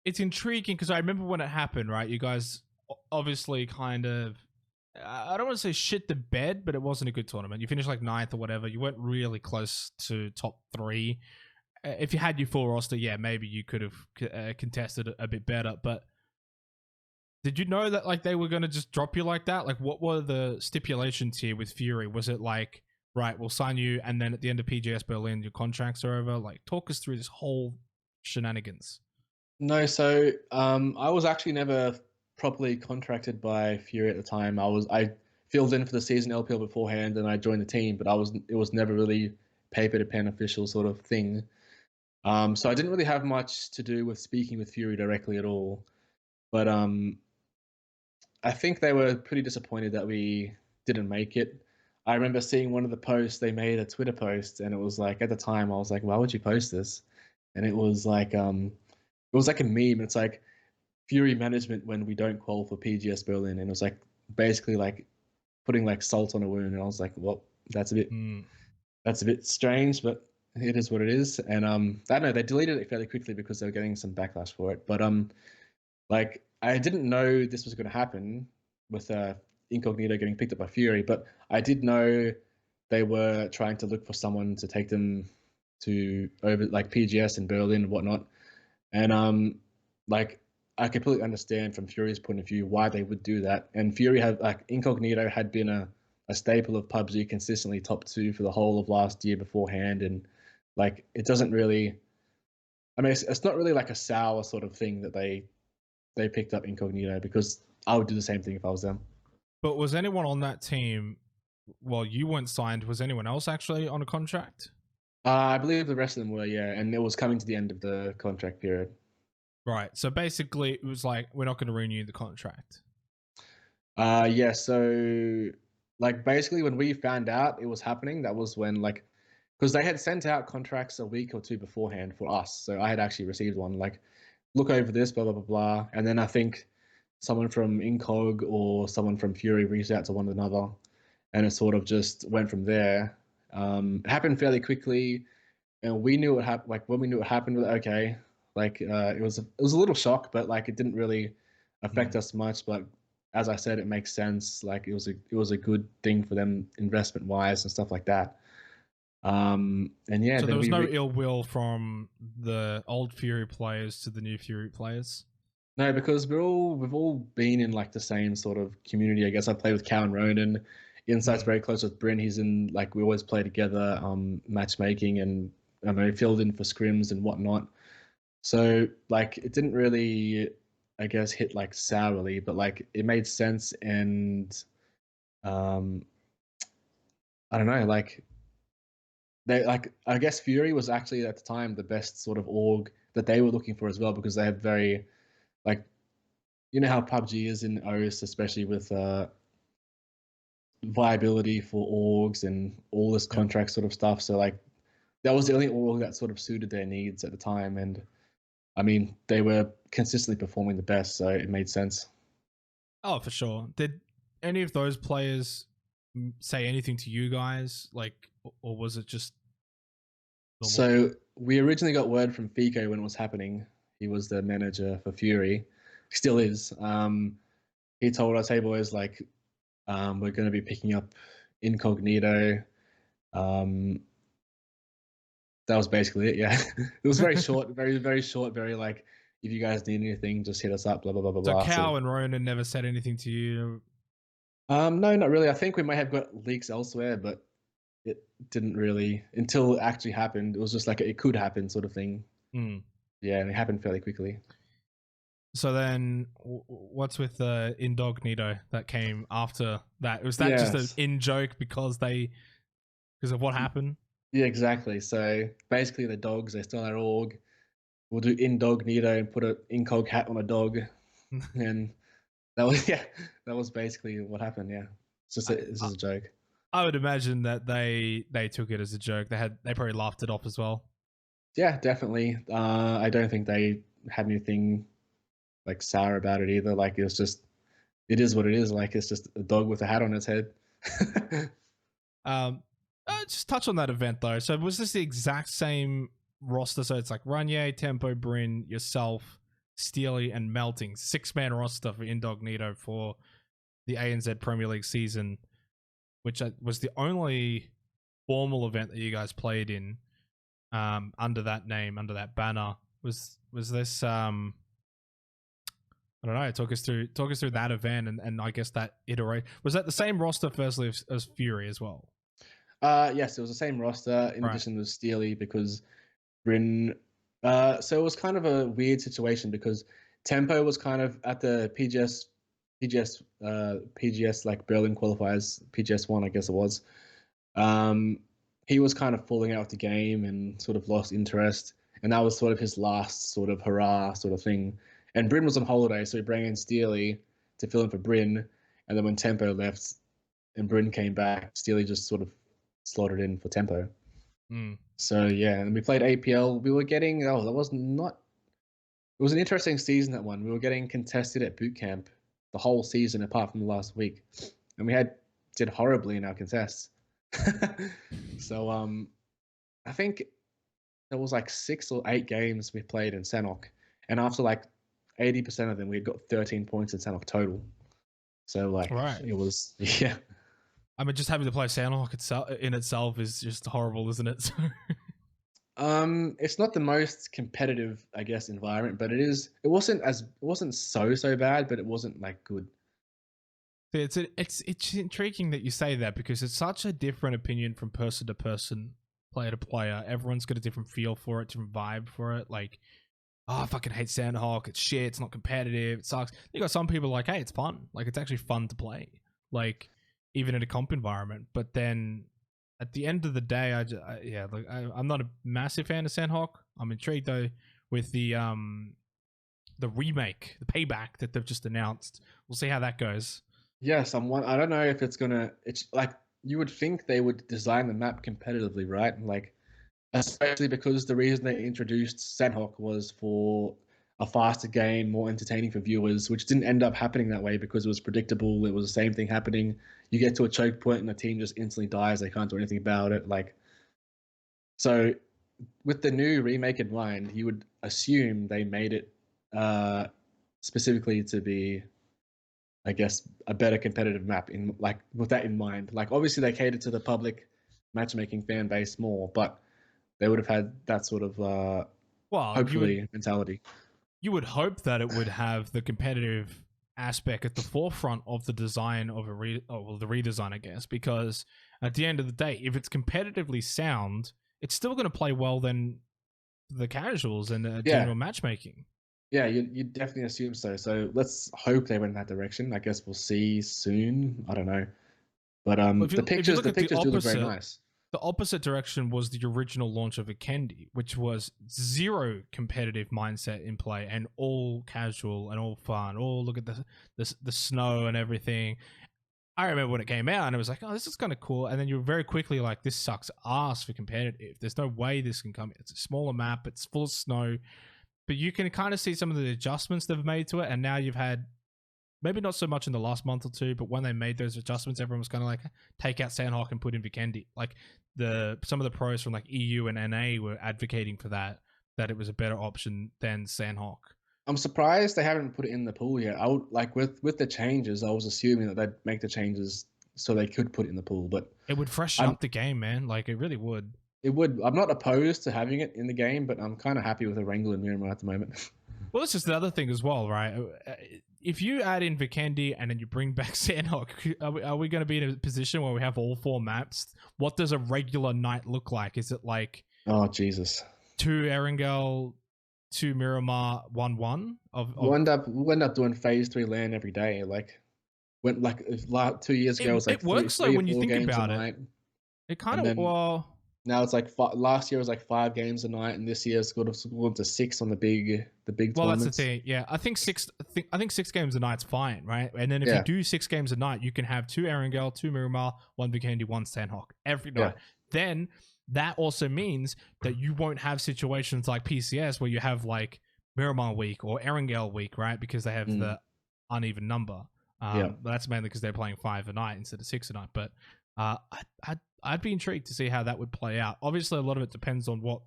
intriguing, because I remember when it happened, right? You guys obviously kind of, I don't want to say shit the bed, but it wasn't a good tournament. You finished like 9th or whatever. You weren't really close to top 3. If you had your full roster, yeah, maybe you could have contested a bit better. But did you know that like they were going to just drop you like that? Like, what were the stipulations here with Fury? Was it like, right, we'll sign you, and then at the end of PGS Berlin, your contracts are over? Like, talk us through this whole shenanigans. No, so I was actually never properly contracted by Fury at the time. I filled in for the season LPL beforehand, and I joined the team, but it was never really paper to pen official sort of thing. So I didn't really have much to do with speaking with Fury directly at all. But I think they were pretty disappointed that we didn't make it. I remember seeing one of the posts, they made a Twitter post, and it was like, at the time I was like, why would you post this? And it was like a meme. It's like, Fury management when we don't qual for PGS Berlin, and it was like basically like putting like salt on a wound. And I was like, well, that's a bit strange, but it is what it is. And I don't know, they deleted it fairly quickly because they were getting some backlash for it. But like I didn't know this was going to happen with Incognito getting picked up by Fury, but I did know they were trying to look for someone to take them to over like PGS in Berlin and whatnot. And like I completely understand from Fury's point of view why they would do that. And Fury had like Incognito had been a staple of PUBG, consistently top 2 for the whole of last year beforehand, and like it doesn't really. I mean, it's not really like a sour sort of thing that they picked up Incognito, because I would do the same thing if I was them. But was anyone on that team, while you weren't signed, was anyone else actually on a contract? I believe the rest of them were, yeah, and it was coming to the end of the contract period. Right. So basically, it was like, we're not going to renew the contract. Yeah. So, like, basically, when we found out it was happening, that was when, like, because they had sent out contracts a week or two beforehand for us. So I had actually received one, like, look over this, blah blah blah blah, and then I think someone from Incog or someone from Fury reached out to one another, and it sort of just went from there. It happened fairly quickly, and we knew it happened. Like when we knew it happened, we were like, okay, like it was a little shock, but like it didn't really affect us much. But as I said, it makes sense. Like it was a good thing for them investment wise and stuff like that. And yeah, So then there was no ill will from the old Fury players to the new Fury players. No, because we've all been in like the same sort of community. I guess I played with Cal and Ronan. Insight's very close with Bryn. He's in like we always play together, matchmaking, and I know filled in for scrims and whatnot. So like it didn't really, I guess, hit like sourly, but like it made sense. And um, I don't know, like they like I guess Fury was actually at the time the best sort of org that they were looking for as well, because they had very like you know how PUBG is in OS, especially with viability for orgs and all this contract sort of stuff. So like that was the only org that sort of suited their needs at the time, and I mean they were consistently performing the best, so it made sense. Oh, for sure. Did any of those players say anything to you guys, like, or was it just normal? So we originally got word from Fico when it was happening. He was the manager for Fury, still is. He told us, "Hey boys, like we're going to be picking up Incognito." Um, that was basically it. Yeah, it was very short, very short, very like if you guys need anything, just hit us up. Blah blah blah blah So blah. Cal and Ronan never said anything to you. No, not really. I think we may have got leaks elsewhere, but it didn't really until it actually happened. It was just like it could happen sort of thing. Yeah, and it happened fairly quickly. So then, what's with the Indognito that came after that? Was that just an in joke because of what happened? Yeah, exactly. So basically, the dogs they stole our org. We'll do Indognito and put an Incog hat on a dog, and that was that was basically what happened. Yeah, it's just this is a joke. I would imagine that they took it as a joke. They probably laughed it off as well. Yeah, definitely. I don't think they had anything like sour about it either. Like it was just, it is what it is. Like it's just a dog with a hat on its head. Just touch on that event though. So was this the exact same roster? So it's like Runye, Tempo, Bryn, yourself, Steely, and Melting. 6-man roster for Indognito for the ANZ Premier League season, which was the only formal event that you guys played in under that name, under that banner. Was this I don't know, talk us through that event and I guess that iterate. Was that the same roster firstly as Fury as well? Yes, it was the same roster in addition to Steely, because Bryn so it was kind of a weird situation because Tempo was kind of at the PGS like Berlin qualifiers, PGS1 I guess it was. He was kind of falling out with the game and sort of lost interest, and that was sort of his last sort of hurrah sort of thing. And Bryn was on holiday, so he brought in Steely to fill in for Bryn, and then when Tempo left and Bryn came back, Steely just sort of slotted in for Tempo. So yeah, and we played APL. We were getting that was not. It was an interesting season, that one. We were getting contested at boot camp the whole season apart from the last week, and we did horribly in our contests. So I think there was like 6 or 8 games we played in Sanhok, and after like 80% of them, we got 13 points in Sanhok total. So like Right. it was yeah. I mean, just having to play Sanhok itself in itself is just horrible, isn't it? It's not the most competitive, I guess, environment, but it is. It wasn't so bad, but it wasn't like good. It's intriguing that you say that because it's such a different opinion from person to person, player to player. Everyone's got a different feel for it, different vibe for it. Like, oh, I fucking hate Sanhok. It's shit. It's not competitive. It sucks. You got some people like, hey, it's fun. Like, it's actually fun to play. Like, even in a comp environment. But then at the end of the day, I'm not a massive fan of Sanhok. I'm intrigued though with the remake, the payback that they've just announced. We'll see how that goes. Yes, I don't know if it's gonna. It's like you would think they would design the map competitively, right? Like, especially because the reason they introduced Sanhok was for a faster game, more entertaining for viewers, which didn't end up happening that way because it was predictable. It was the same thing happening. You get to a choke point and the team just instantly dies. They can't do anything about it. Like, so with the new remake in mind, you would assume they made it specifically to be, I guess, a better competitive map in like with that in mind. Like obviously they catered to the public matchmaking fan base more, but they would have had that sort of hopefully mentality. You would hope that it would have the competitive aspect at the forefront of the design of the redesign, I guess, because at the end of the day, if it's competitively sound, it's still going to play well than the casuals and general matchmaking. Yeah, you definitely assume so. So let's hope they went in that direction. I guess we'll see soon. I don't know, but the pictures do look very nice. The opposite direction was the original launch of Vikendi, which was zero competitive mindset in play and all casual and all fun. Oh, look at the snow and everything. I remember when it came out and it was like, oh, this is kind of cool. And then you're very quickly like, this sucks ass for competitive. There's no way this can come. It's a smaller map. It's full of snow. But you can kind of see some of the adjustments they've made to it. And now you've had, maybe not so much in the last month or two, but when they made those adjustments, everyone was kind of like, take out Sanhok and put in Vikendi. Like some of the pros from like EU and NA were advocating for that it was a better option than Sanhok. I'm surprised they haven't put it in the pool yet. I would like with the changes, I was assuming that they'd make the changes so they could put it in the pool, but it would freshen up the game, man. Like it really would. It would. I'm not opposed to having it in the game, but I'm kind of happy with Erangel and Miramar at the moment. Well, that's just the other thing as well, right? If you add in Vikendi and then you bring back Sanhok, are we going to be in a position where we have all 4 maps? What does a regular night look like? Is it like... Oh, Jesus. 2 Erangel, 2 Miramar, 1-1? We'll end up doing Phase 3 LAN every day. Like, 2 years ago, it was like it works though when you think about it. Night. It kind of... Well... Now it's like last year was like 5 games a night, and this year's gone to 6 on the big tournaments. Well, that's the thing. Yeah, I think 6 games a night's fine, right? And then if you do 6 games a night, you can have 2 Erangel, 2 Miramar, 1 Vikendi, 1 Sanhok every night. Yeah. Then that also means that you won't have situations like PCS where you have like Miramar week or Erangel week, right? Because they have the uneven number. But that's mainly because they're playing 5 a night instead of 6 a night. But I'd be intrigued to see how that would play out. Obviously, a lot of it depends on what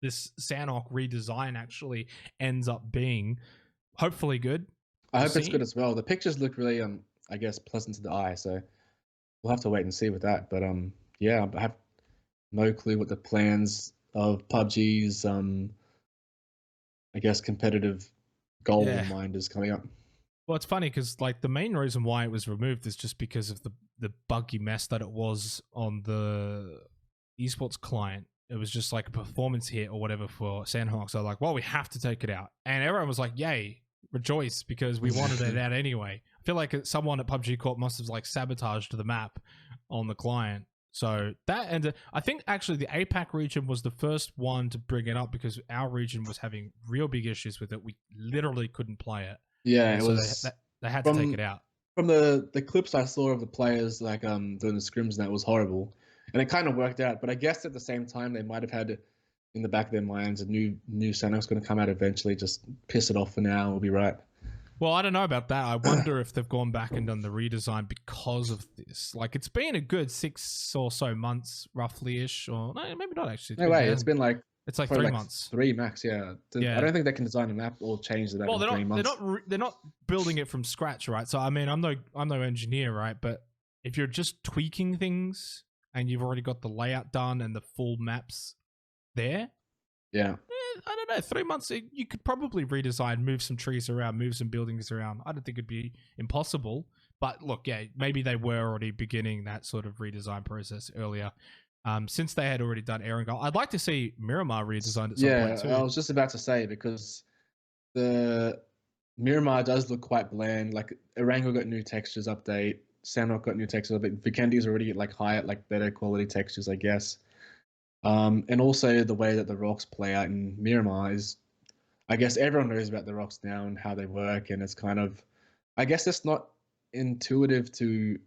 this Sanhok redesign actually ends up being. Hopefully good. I hope it's good as well. The pictures look really, I guess, pleasant to the eye. So we'll have to wait and see with that. But yeah, I have no clue what the plans of PUBG's, I guess, competitive goal in mind is coming up. Well, it's funny because like the main reason why it was removed is just because of the buggy mess that it was on the esports client. It was just like a performance hit or whatever for Sanhok. So like, well, we have to take it out. And everyone was like, yay, rejoice, because we wanted it out anyway. I feel like someone at PUBG Corp must have like sabotaged the map on the client. So that, and I think actually the APAC region was the first one to bring it up because our region was having real big issues with it. We literally couldn't play it. Yeah, it was. They had to take it out. From the clips I saw of the players like doing the scrims, and that was horrible, and it kind of worked out. But I guess at the same time, they might have had in the back of their minds a new Sanhok's going to come out eventually. Just piss it off for now. We'll be right. Well, I don't know about that. I wonder if they've gone back and done the redesign because of this. Like, it's been a good 6 or so months, roughly-ish, or no, maybe not actually. No way. It's been like It's like Probably 3 like months. 3 max. Yeah. Yeah. I don't think they can design a map or change the map Well, in 3 months. they're not building it from scratch, right? So I mean, I'm no engineer, right? But if you're just tweaking things and you've already got the layout done and the full maps there, Yeah. I don't know, 3 months you could probably redesign, move some trees around, move some buildings around. I don't think it'd be impossible. But look, yeah, maybe they were already beginning that sort of redesign process earlier. Since they had already done Erangel. I'd like to see Miramar redesigned at some point too. I was just about to say, because the Miramar does look quite bland. Like Erangel got new textures update, Sanhok got new textures update. Vikendi's already like higher, like better quality textures, I guess. And also the way that the rocks play out in Miramar is, I guess everyone knows about the rocks now and how they work, and it's kind of, I guess it's not intuitive to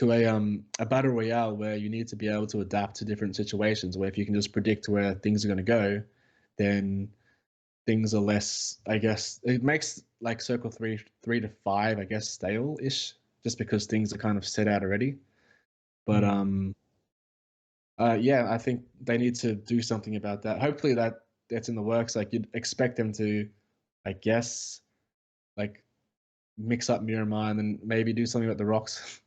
a battle royale where you need to be able to adapt to different situations. Where if you can just predict where things are going to go, then things are less. I guess it makes like Circle 3 to 5, I guess, stale-ish, just because things are kind of set out already. But yeah, I think they need to do something about that. Hopefully that's in the works. Like you'd expect them to, I guess, like mix up Miramar and then maybe do something about the rocks.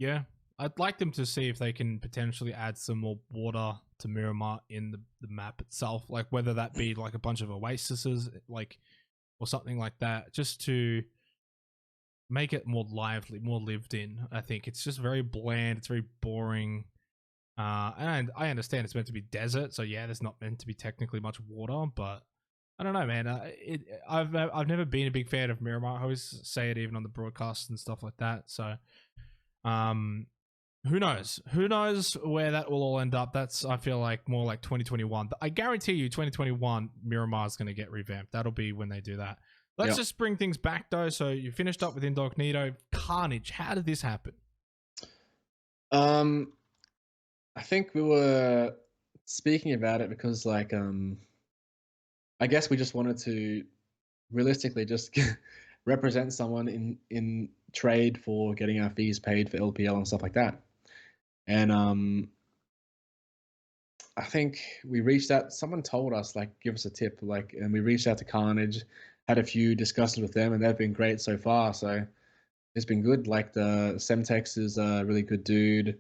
Yeah, I'd like them to see if they can potentially add some more water to Miramar in the map itself, like whether that be like a bunch of oases, like, or something like that, just to make it more lively, more lived in. I think it's just very bland. It's very boring. And I understand it's meant to be desert, so yeah, there's not meant to be technically much water, but I don't know, man. I've never been a big fan of Miramar. I always say it even on the broadcast and stuff like that. So, who knows? Who knows where that will all end up? That's, I feel like, more like 2021. I guarantee you, 2021 Miramar is going to get revamped. That'll be when they do that. Let's just bring things back though. So you finished up with Indognito. Carnage. How did this happen? I think we were speaking about it because, like, I guess we just wanted to realistically just represent someone in trade for getting our fees paid for LPL and stuff like that. And I think we reached out. Someone told us, like, give us a tip, like, and we reached out to Carnage, had a few discussions with them, and they've been great so far. So it's been good. Like the Semtex is a really good dude.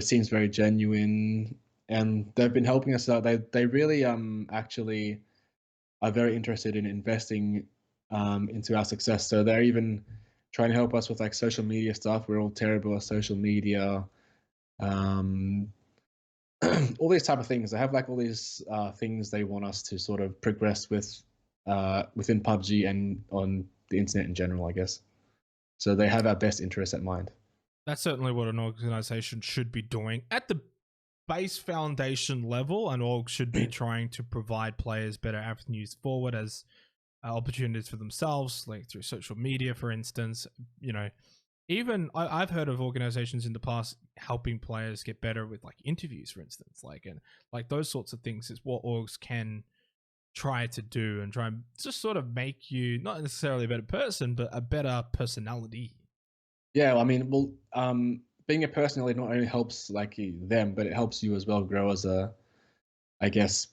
Seems very genuine, and they've been helping us out. They really actually are very interested in investing into our success. So they're even trying to help us with like social media stuff. We're all terrible at social media. All these type of things. They have like all these things they want us to sort of progress with within PUBG and on the internet in general, I guess. So they have our best interests at mind. That's certainly what an organization should be doing at the base foundation level. An org should be trying to provide players better avenues forward as opportunities for themselves, like through social media, for instance. You know, even I've heard of organizations in the past helping players get better with like interviews, for instance, like, and like those sorts of things is what orgs can try to do and try and just sort of make you not necessarily a better person, but a better personality. Yeah, I mean, well, being a personality not only helps like them, but it helps you as well grow as I guess,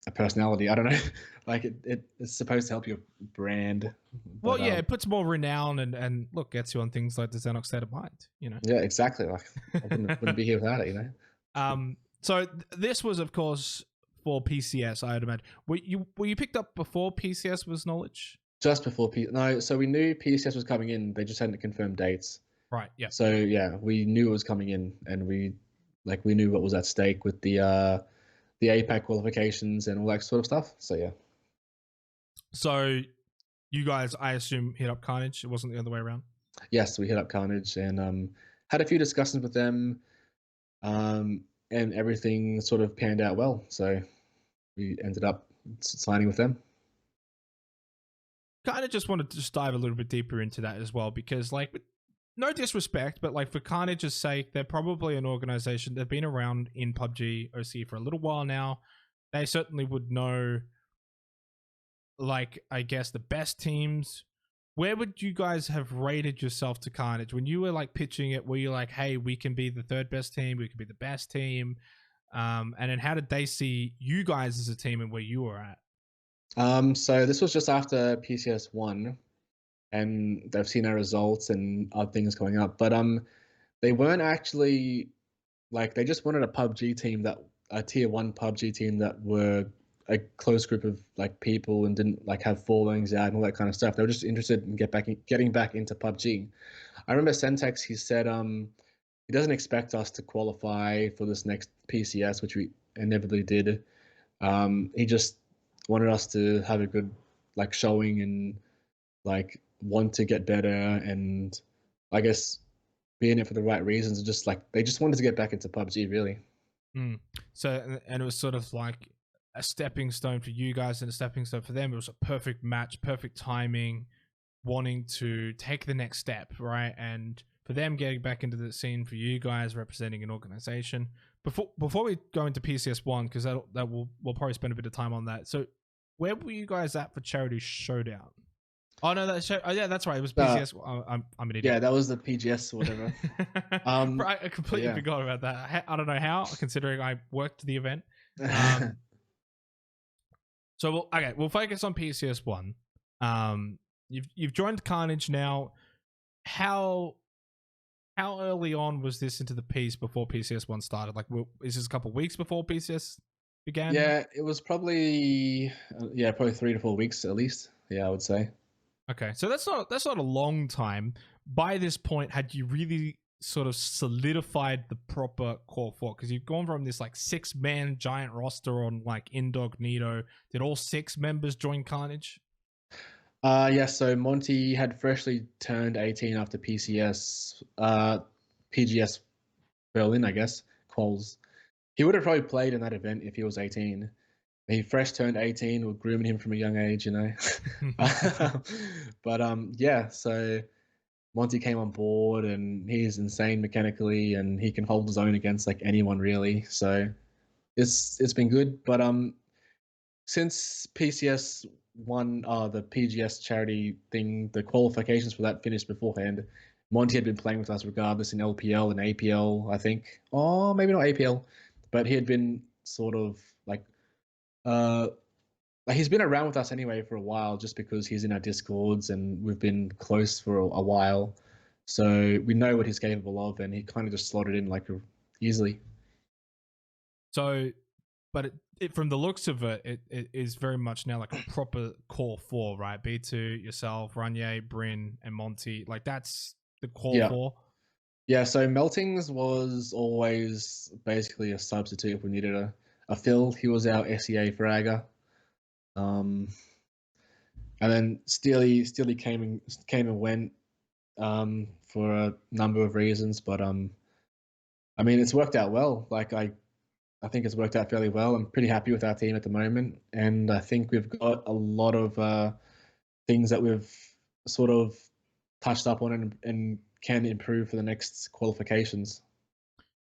a personality. I don't know, like it's supposed to help your brand. Well, yeah, it puts more renown and look, gets you on things like the Zenox State of Mind, you know? Yeah, exactly. Like I wouldn't be here without it, you know? So this was, of course, for PCS, I'd imagine. Were you picked up before PCS was knowledge? Just before no, so we knew PCS was coming in. They just hadn't confirmed dates. Right. Yeah. So yeah, we knew it was coming in, and we knew what was at stake with the APAC qualifications and all that sort of stuff. So yeah. So you guys, I assume, hit up Carnage. It wasn't the other way around. Yes, we hit up Carnage and had a few discussions with them, and everything sort of panned out well. So we ended up signing with them. Kind of just wanted to just dive a little bit deeper into that as well, because like, no disrespect, but like for Carnage's sake, they're probably an organization. They've been around in PUBG OCE for a little while now. They certainly would know, like, I guess the best teams. Where would you guys have rated yourself to Carnage when you were like pitching it? Were you like, hey, we can be the third best team, we can be the best team? And then how did they see you guys as a team and where you were at? So this was just after PCS1, and they've seen our results and other things going up. But they weren't actually like they just wanted a tier one PUBG team that were a close group of like people and didn't like have followings out and all that kind of stuff. They were just interested in getting back into PUBG. I remember Sentex, he said he doesn't expect us to qualify for this next PCS, which we inevitably did. He just wanted us to have a good like showing and like want to get better, and I guess be in it for the right reasons. And just like they just wanted to get back into PUBG, really. So, and it was sort of like a stepping stone for you guys and a stepping stone for them. It was a perfect match, perfect timing, wanting to take the next step, right? And for them getting back into the scene, for you guys representing an organization. Before we go into PCS1, because we'll probably spend a bit of time on that. So, where were you guys at for Charity Showdown? Oh no, yeah, that's right. It was PCS. I'm an idiot. Yeah, that was the PGS or whatever. I completely forgot about that. I don't know how, considering I worked the event. So we'll focus on PCS1. You've joined Carnage now. How early on was this into the piece before PCS1 started? Like, is this a couple of weeks before PCS began? Yeah, it was probably 3 to 4 weeks at least. Yeah, I would say. Okay, so that's not a long time. By this point, had you really sort of solidified the proper core four? Because you've gone from this like 6-man giant roster on like Indognito. Did all 6 members join Carnage? Yeah, so Monty had freshly turned 18 after PCS, PGS Berlin, I guess, quals. He would have probably played in that event if he was 18. He fresh turned 18. We're grooming him from a young age, you know. But yeah, so Monty came on board, and he's insane mechanically, and he can hold his own against like anyone really. So it's been good. But since PCS won the PGS charity thing, the qualifications for that finished beforehand. Monty had been playing with us regardless in LPL and APL, I think. Oh, maybe not APL, but he had been sort of like he's been around with us anyway for a while, just because he's in our discords and we've been close for a while. So we know what he's capable of, and he kind of just slotted in like easily. So, but from the looks of it, it is very much now like a proper core 4, right? Bee2, yourself, Ranier, Bryn, and Monty. Like that's the core 4. Yeah, so Meltings was always basically a substitute if we needed a fill. He was our SEA fragger. And then Steely came and went for a number of reasons, but I mean it's worked out well. Like I think it's worked out fairly well. I'm pretty happy with our team at the moment, and I think we've got a lot of things that we've sort of touched up on and can improve for the next qualifications.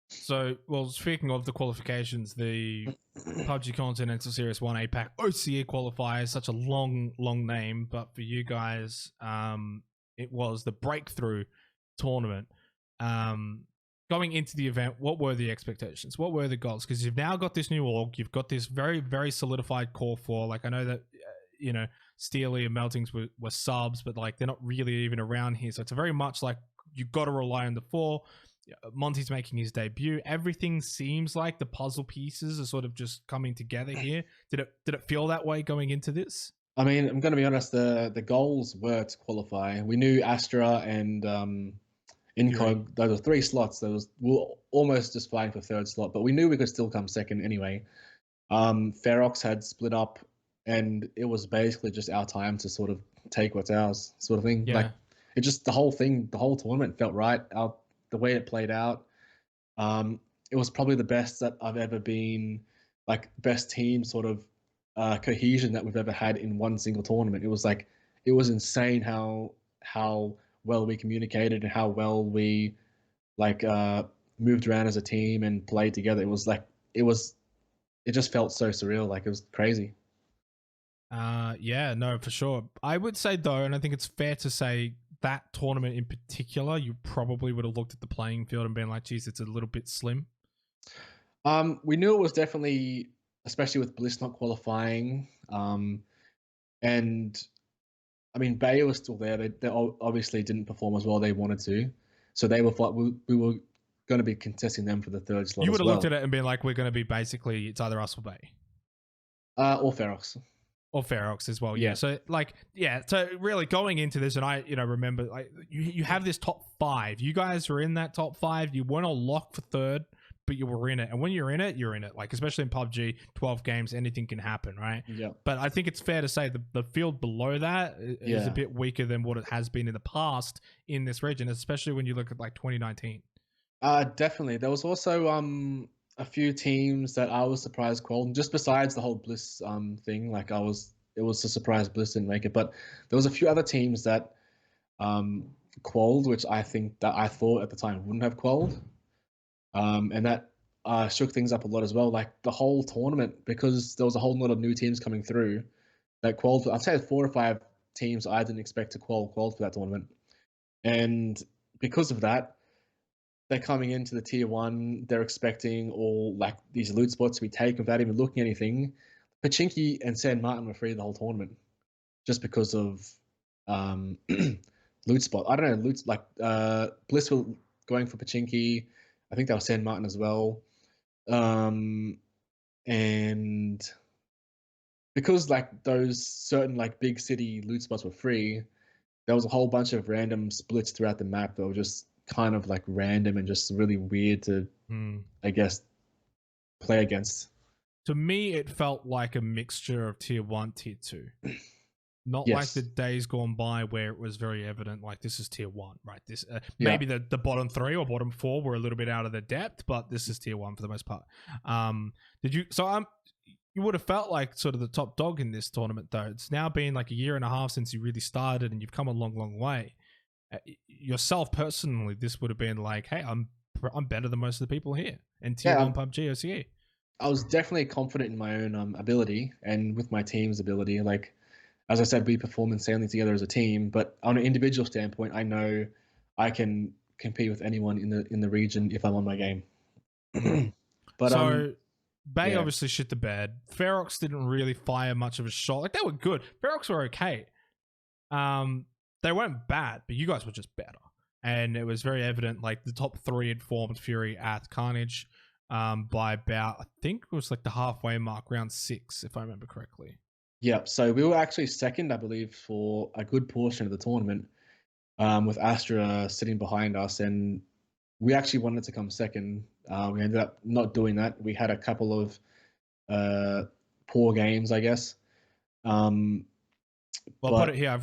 So, well, speaking of the qualifications, the PUBG Continental Series 1 APAC OCE Qualifiers, such a long name, but for you guys, it was the breakthrough tournament. Going into the event, what were the expectations? What were the goals? Because you've now got this new org, you've got this very, very solidified core 4. Like, I know that, Steely and Meltings were subs, but like they're not really even around here. So it's very much like you've got to rely on the 4. Monty's making his debut. Everything seems like the puzzle pieces are sort of just coming together here. Did it feel that way going into this? I mean, I'm going to be honest. The goals were to qualify. We knew Astra and Incog. Those were 3 slots. We were almost just fighting for 3rd slot, but we knew we could still come 2nd anyway. Ferox had split up, and it was basically just our time to sort of take what's ours, sort of thing. Yeah. Like it just the whole tournament felt right. The way it played out, it was probably the best that I've ever been, like best team sort of cohesion that we've ever had in one single tournament. It was insane how well we communicated and how well we moved around as a team and played together. It just felt so surreal. Like it was crazy. Yeah, no, for sure. I would say though, and I think it's fair to say that tournament in particular, you probably would have looked at the playing field and been like, geez, it's a little bit slim. We knew it was definitely, especially with Bliss not qualifying. And I mean, Bayer was still there. They obviously didn't perform as well they wanted to, so they were we were going to be contesting them for the third slot You as would have well. looked at it and been like, we're going to be basically, it's either us or Bay. Or Ferox. Or Ferox as well, Yeah. So like, so really going into this, and I, remember like you have this top 5. You guys were in that top 5. You weren't a lock for third, but you were in it. And when you're in it, you're in it. Like, especially in PUBG, 12 games, anything can happen, right? Yeah. But I think it's fair to say the field below that is a bit weaker than what it has been in the past in this region, especially when you look at like 2019. Definitely. There was also a few teams that I was surprised qualified. Just besides the whole Bliss thing, like it was a surprise Bliss didn't make it. But there was a few other teams that qualified, which I thought at the time wouldn't have qualified, and that shook things up a lot as well. Like the whole tournament, because there was a whole lot of new teams coming through that qualified. I'd say 4 or 5 teams I didn't expect to qualify for that tournament, and because of that, they're coming into the tier 1. They're expecting all like these loot spots to be taken without even looking at anything. Pachinki and San Martin were free the whole tournament just because of loot spot. I don't know, loot like Bliss were going for Pachinki. I think that was San Martin as well. And because like those certain like big city loot spots were free, there was a whole bunch of random splits throughout the map that were just kind of like random and just really weird to, I guess, play against. To me, it felt like a mixture of tier 1, tier 2. Not like the days gone by where it was very evident, like this is tier 1, right? This maybe the bottom 3 or bottom 4 were a little bit out of their depth, but this is tier 1 for the most part. Did you? So you would have felt like sort of the top dog in this tournament, though. It's now been like a year and a half since you really started, and you've come a long, long way. Yourself personally, this would have been like, hey, I'm better than most of the people here in tier 1 PUBG OCE. I was definitely confident in my own ability and with my team's ability. Like, as I said, we perform insanely together as a team. But on an individual standpoint, I know I can compete with anyone in the region if I'm on my game. But so Bay obviously shit the bed. Ferox didn't really fire much of a shot. Like, they were good. Ferox were okay. They weren't bad, but you guys were just better. And it was very evident, like the top 3 had formed Fury at Carnage by about, I think it was like the halfway mark, round 6, if I remember correctly. Yeah, so we were actually second, I believe, for a good portion of the tournament, with Astra sitting behind us, and we actually wanted to come second. We ended up not doing that. We had a couple of poor games, I guess. Well, put it here. I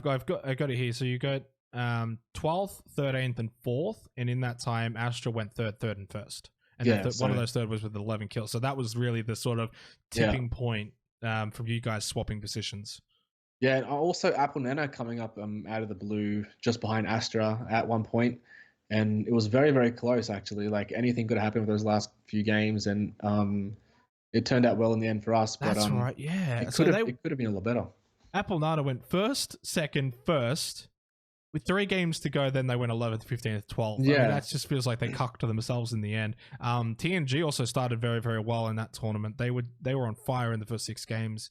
got it here. So you got 12th, 13th, and 4th, and in that time, Astra went third, and first. And one of those third was with 11 kills. So that was really the sort of tipping point from you guys swapping positions. Yeah, and also Apple Nano coming up out of the blue just behind Astra at one point. And it was very, very close, actually. Like, anything could happen with those last few games, and it turned out well in the end for us. That's but right, yeah. It could have been a lot better. Apple Nano went first, second, first. With 3 games to go, then they went 11th, 15th, 12th. Yeah. I mean, that just feels like they cucked themselves in the end. TNG also started very, very well in that tournament. They were on fire in the first 6 games.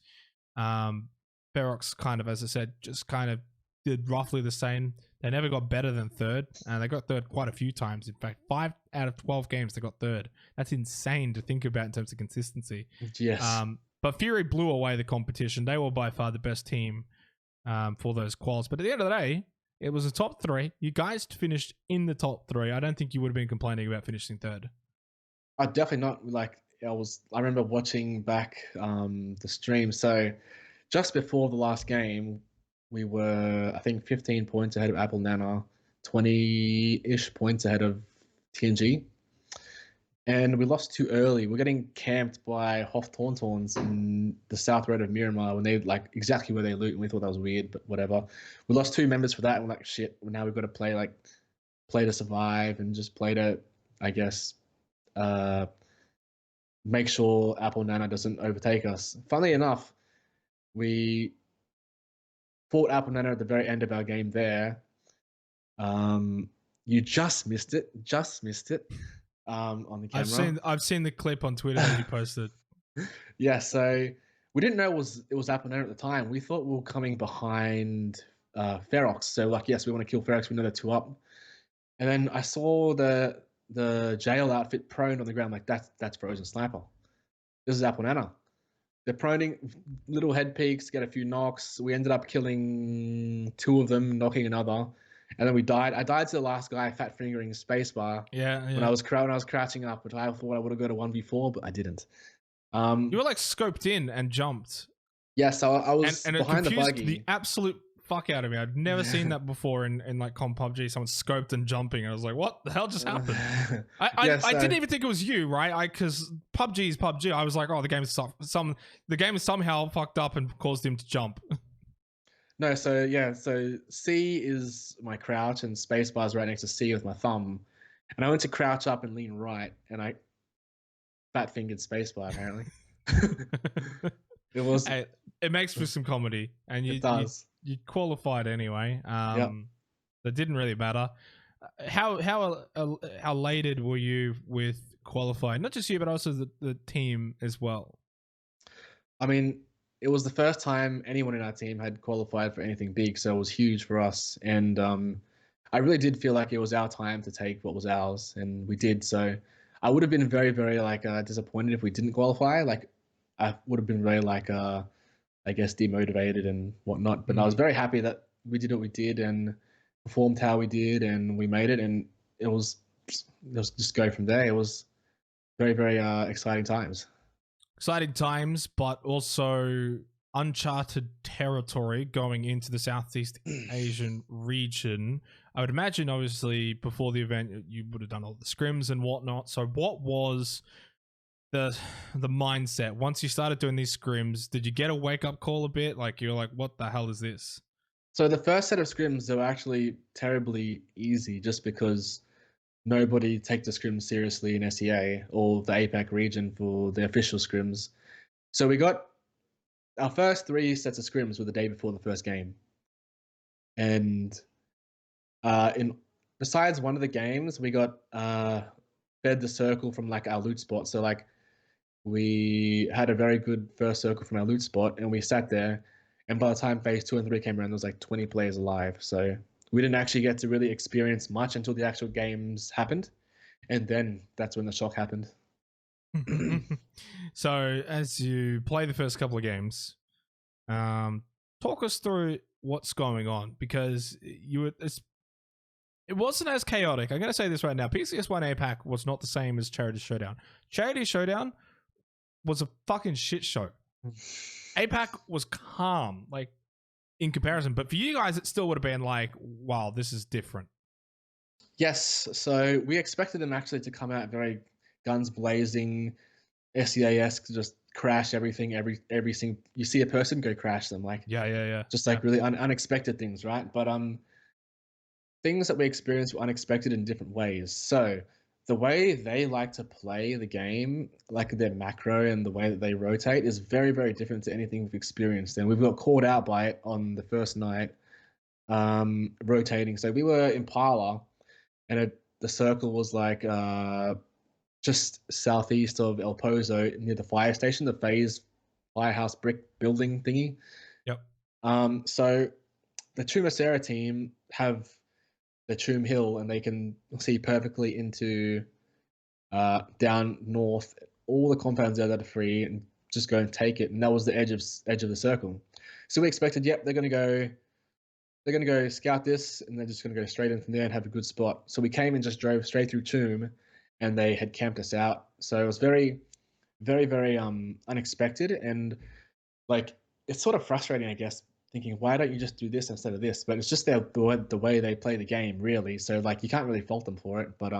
Ferox kind of, as I said, just kind of did roughly the same. They never got better than third, and they got third quite a few times. In fact, 5 out of 12 games they got third. That's insane to think about in terms of consistency. Yes. But Fury blew away the competition. They were by far the best team for those quals. But at the end of the day, it was a top 3. You guys finished in the top 3. I don't think you would have been complaining about finishing third. I definitely not. Like, I remember watching back the stream. So just before the last game, we were, I think, 15 points ahead of Apple Nano, 20-ish points ahead of TNG. And we lost too early. We're getting camped by Hoff Tauntauns in the south road of Miramar when they like exactly where they loot, and we thought that was weird, but whatever. We lost 2 members for that, and we're like, shit. Now we've got to play to survive and just play to, I guess, make sure Apple Nano doesn't overtake us. Funnily enough, we fought Apple Nano at the very end of our game there. You just missed it. on the camera. I've seen the clip on Twitter that you posted. Yeah, so we didn't know it was Apple at the time. We thought we were coming behind Ferox. So like, yes, we want to kill Ferox. We know they're 2 up. And then I saw the jail outfit prone on the ground. Like that's Frozen Sniper. This is Apple Nana. They're proning little head peeks, get a few knocks. We ended up killing 2 of them, knocking another, and then we died. I died to the last guy, fat fingering spacebar. Yeah. When I was crouching up, which I thought I would have got a 1v4, but I didn't. You were like scoped in and jumped. Yeah, so I was and behind it the confused buggy. the absolute fuck out of me. I'd never seen that before in like comp PUBG. Someone scoped and jumping. And I was like, what the hell just happened? I didn't even think it was you, right? Because PUBG is PUBG. I was like, oh, the game is somehow fucked up and caused him to jump. No, so yeah, so C is my crouch and spacebar is right next to C with my thumb. And I went to crouch up and lean right, and I fat fingered spacebar apparently. It was. It makes for some comedy, and you qualified anyway. Yep. That didn't really matter. How elated were you with qualifying? Not just you, but also the team as well. I mean, it was the first time anyone in our team had qualified for anything big, so it was huge for us. And I really did feel like it was our time to take what was ours, and we did. So I would have been very, very like disappointed if we didn't qualify. Like I would have been very like I guess demotivated and whatnot. But I was very happy that we did what we did and performed how we did, and we made it. And it was just go from there. It was very, very exciting times. Exciting times, but also uncharted territory going into the Southeast Asian region. I would imagine, obviously, before the event, you would have done all the scrims and whatnot. So what was the mindset once you started doing these scrims? Did you get a wake-up call a bit? Like, you're like, what the hell is this? So the first set of scrims, they were actually terribly easy just because nobody takes the scrims seriously in SEA or the APAC region for the official scrims. So we got our first 3 sets of scrims were the day before the first game. And besides one of the games, we got fed the circle from like our loot spot. So like we had a very good first circle from our loot spot, and we sat there, and by the time phase 2 and 3 came around, there was like 20 players alive. So we didn't actually get to really experience much until the actual games happened, and then that's when the shock happened. So as you play the first couple of games, talk us through what's going on, because it wasn't as chaotic. I'm going to say this right now. PCS1 APAC was not the same as Charity Showdown. Charity Showdown was a fucking shit show. APAC was calm, like, in comparison. But for you guys, it still would have been like, wow, this is different. Yes. So we expected them actually to come out very guns blazing, SEA-esque, just crash everything. Every single, you see a person, go crash them. Like, yeah. Just like really unexpected things, right? But things that we experienced were unexpected in different ways. So the way they like to play the game, like their macro and the way that they rotate, is very, very different to anything we've experienced. And we've got caught out by it on the first night, rotating. So we were in Parla, and the circle was like just southeast of El Pozo, near the fire station, the Phase firehouse brick building thingy. Yep. So the Chumacera team have the Chum Hill, and they can see perfectly into down north, all the compounds there that are free, and just go and take it. And that was the edge of the circle. So we expected, yep, they're gonna go scout this, and they're just gonna go straight in from there and have a good spot. So we came and just drove straight through Chum, and they had camped us out. So it was very, very, very unexpected, and like it's sort of frustrating, I guess, thinking, why don't you just do this instead of this? But it's just the way they play the game, really. So like you can't really fault them for it. But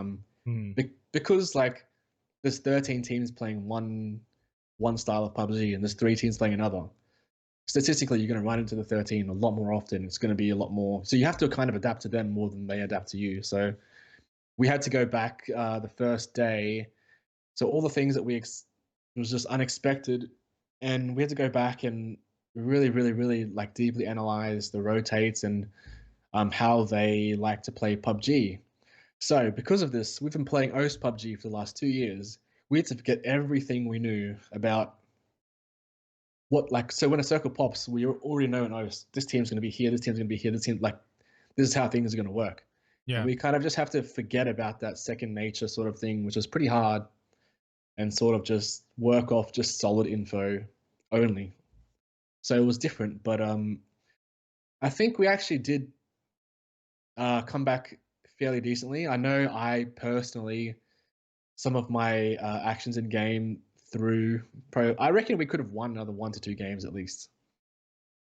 because like there's 13 teams playing one style of PUBG, and there's 3 teams playing another, statistically you're going to run into the 13 a lot more often. It's going to be a lot more. So you have to kind of adapt to them more than they adapt to you. So we had to go back the first day. So all the things that it was just unexpected, and we had to go back and really, really, really like deeply analyze the rotates and how they like to play PUBG. So because of this, we've been playing OCE PUBG for the last 2 years. We had to forget everything we knew about what, like, so when a circle pops, we already know in OCE, this team's going to be here, this team's going to be here, this team, like, this is how things are going to work. And Yeah. we kind of just have to forget about that second nature sort of thing, which is pretty hard, and sort of just work off just solid info only. So it was different, but I think we actually did come back fairly decently. I know I personally, some of my actions in game through pro, I reckon we could have won another 1 to 2 games at least.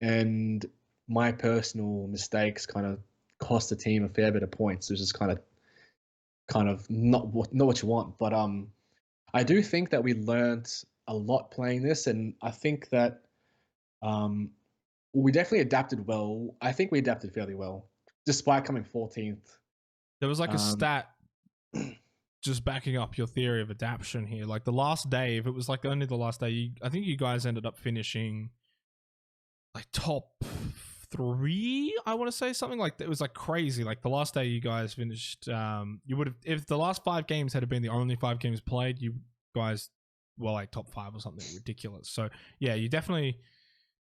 And my personal mistakes kind of cost the team a fair bit of points, which is kind of not what you want. But I do think that we learned a lot playing this, and I think that we definitely adapted well. I think we adapted fairly well, despite coming 14th. There was like a stat just backing up your theory of adaptation here. Like the last day, if it was like only the last day, I think you guys ended up finishing like top 3. I want to say something like that. It was like crazy. Like the last day you guys finished, you would have, if the last 5 games had been the only 5 games played, you guys were like top 5 or something ridiculous. So yeah, you definitely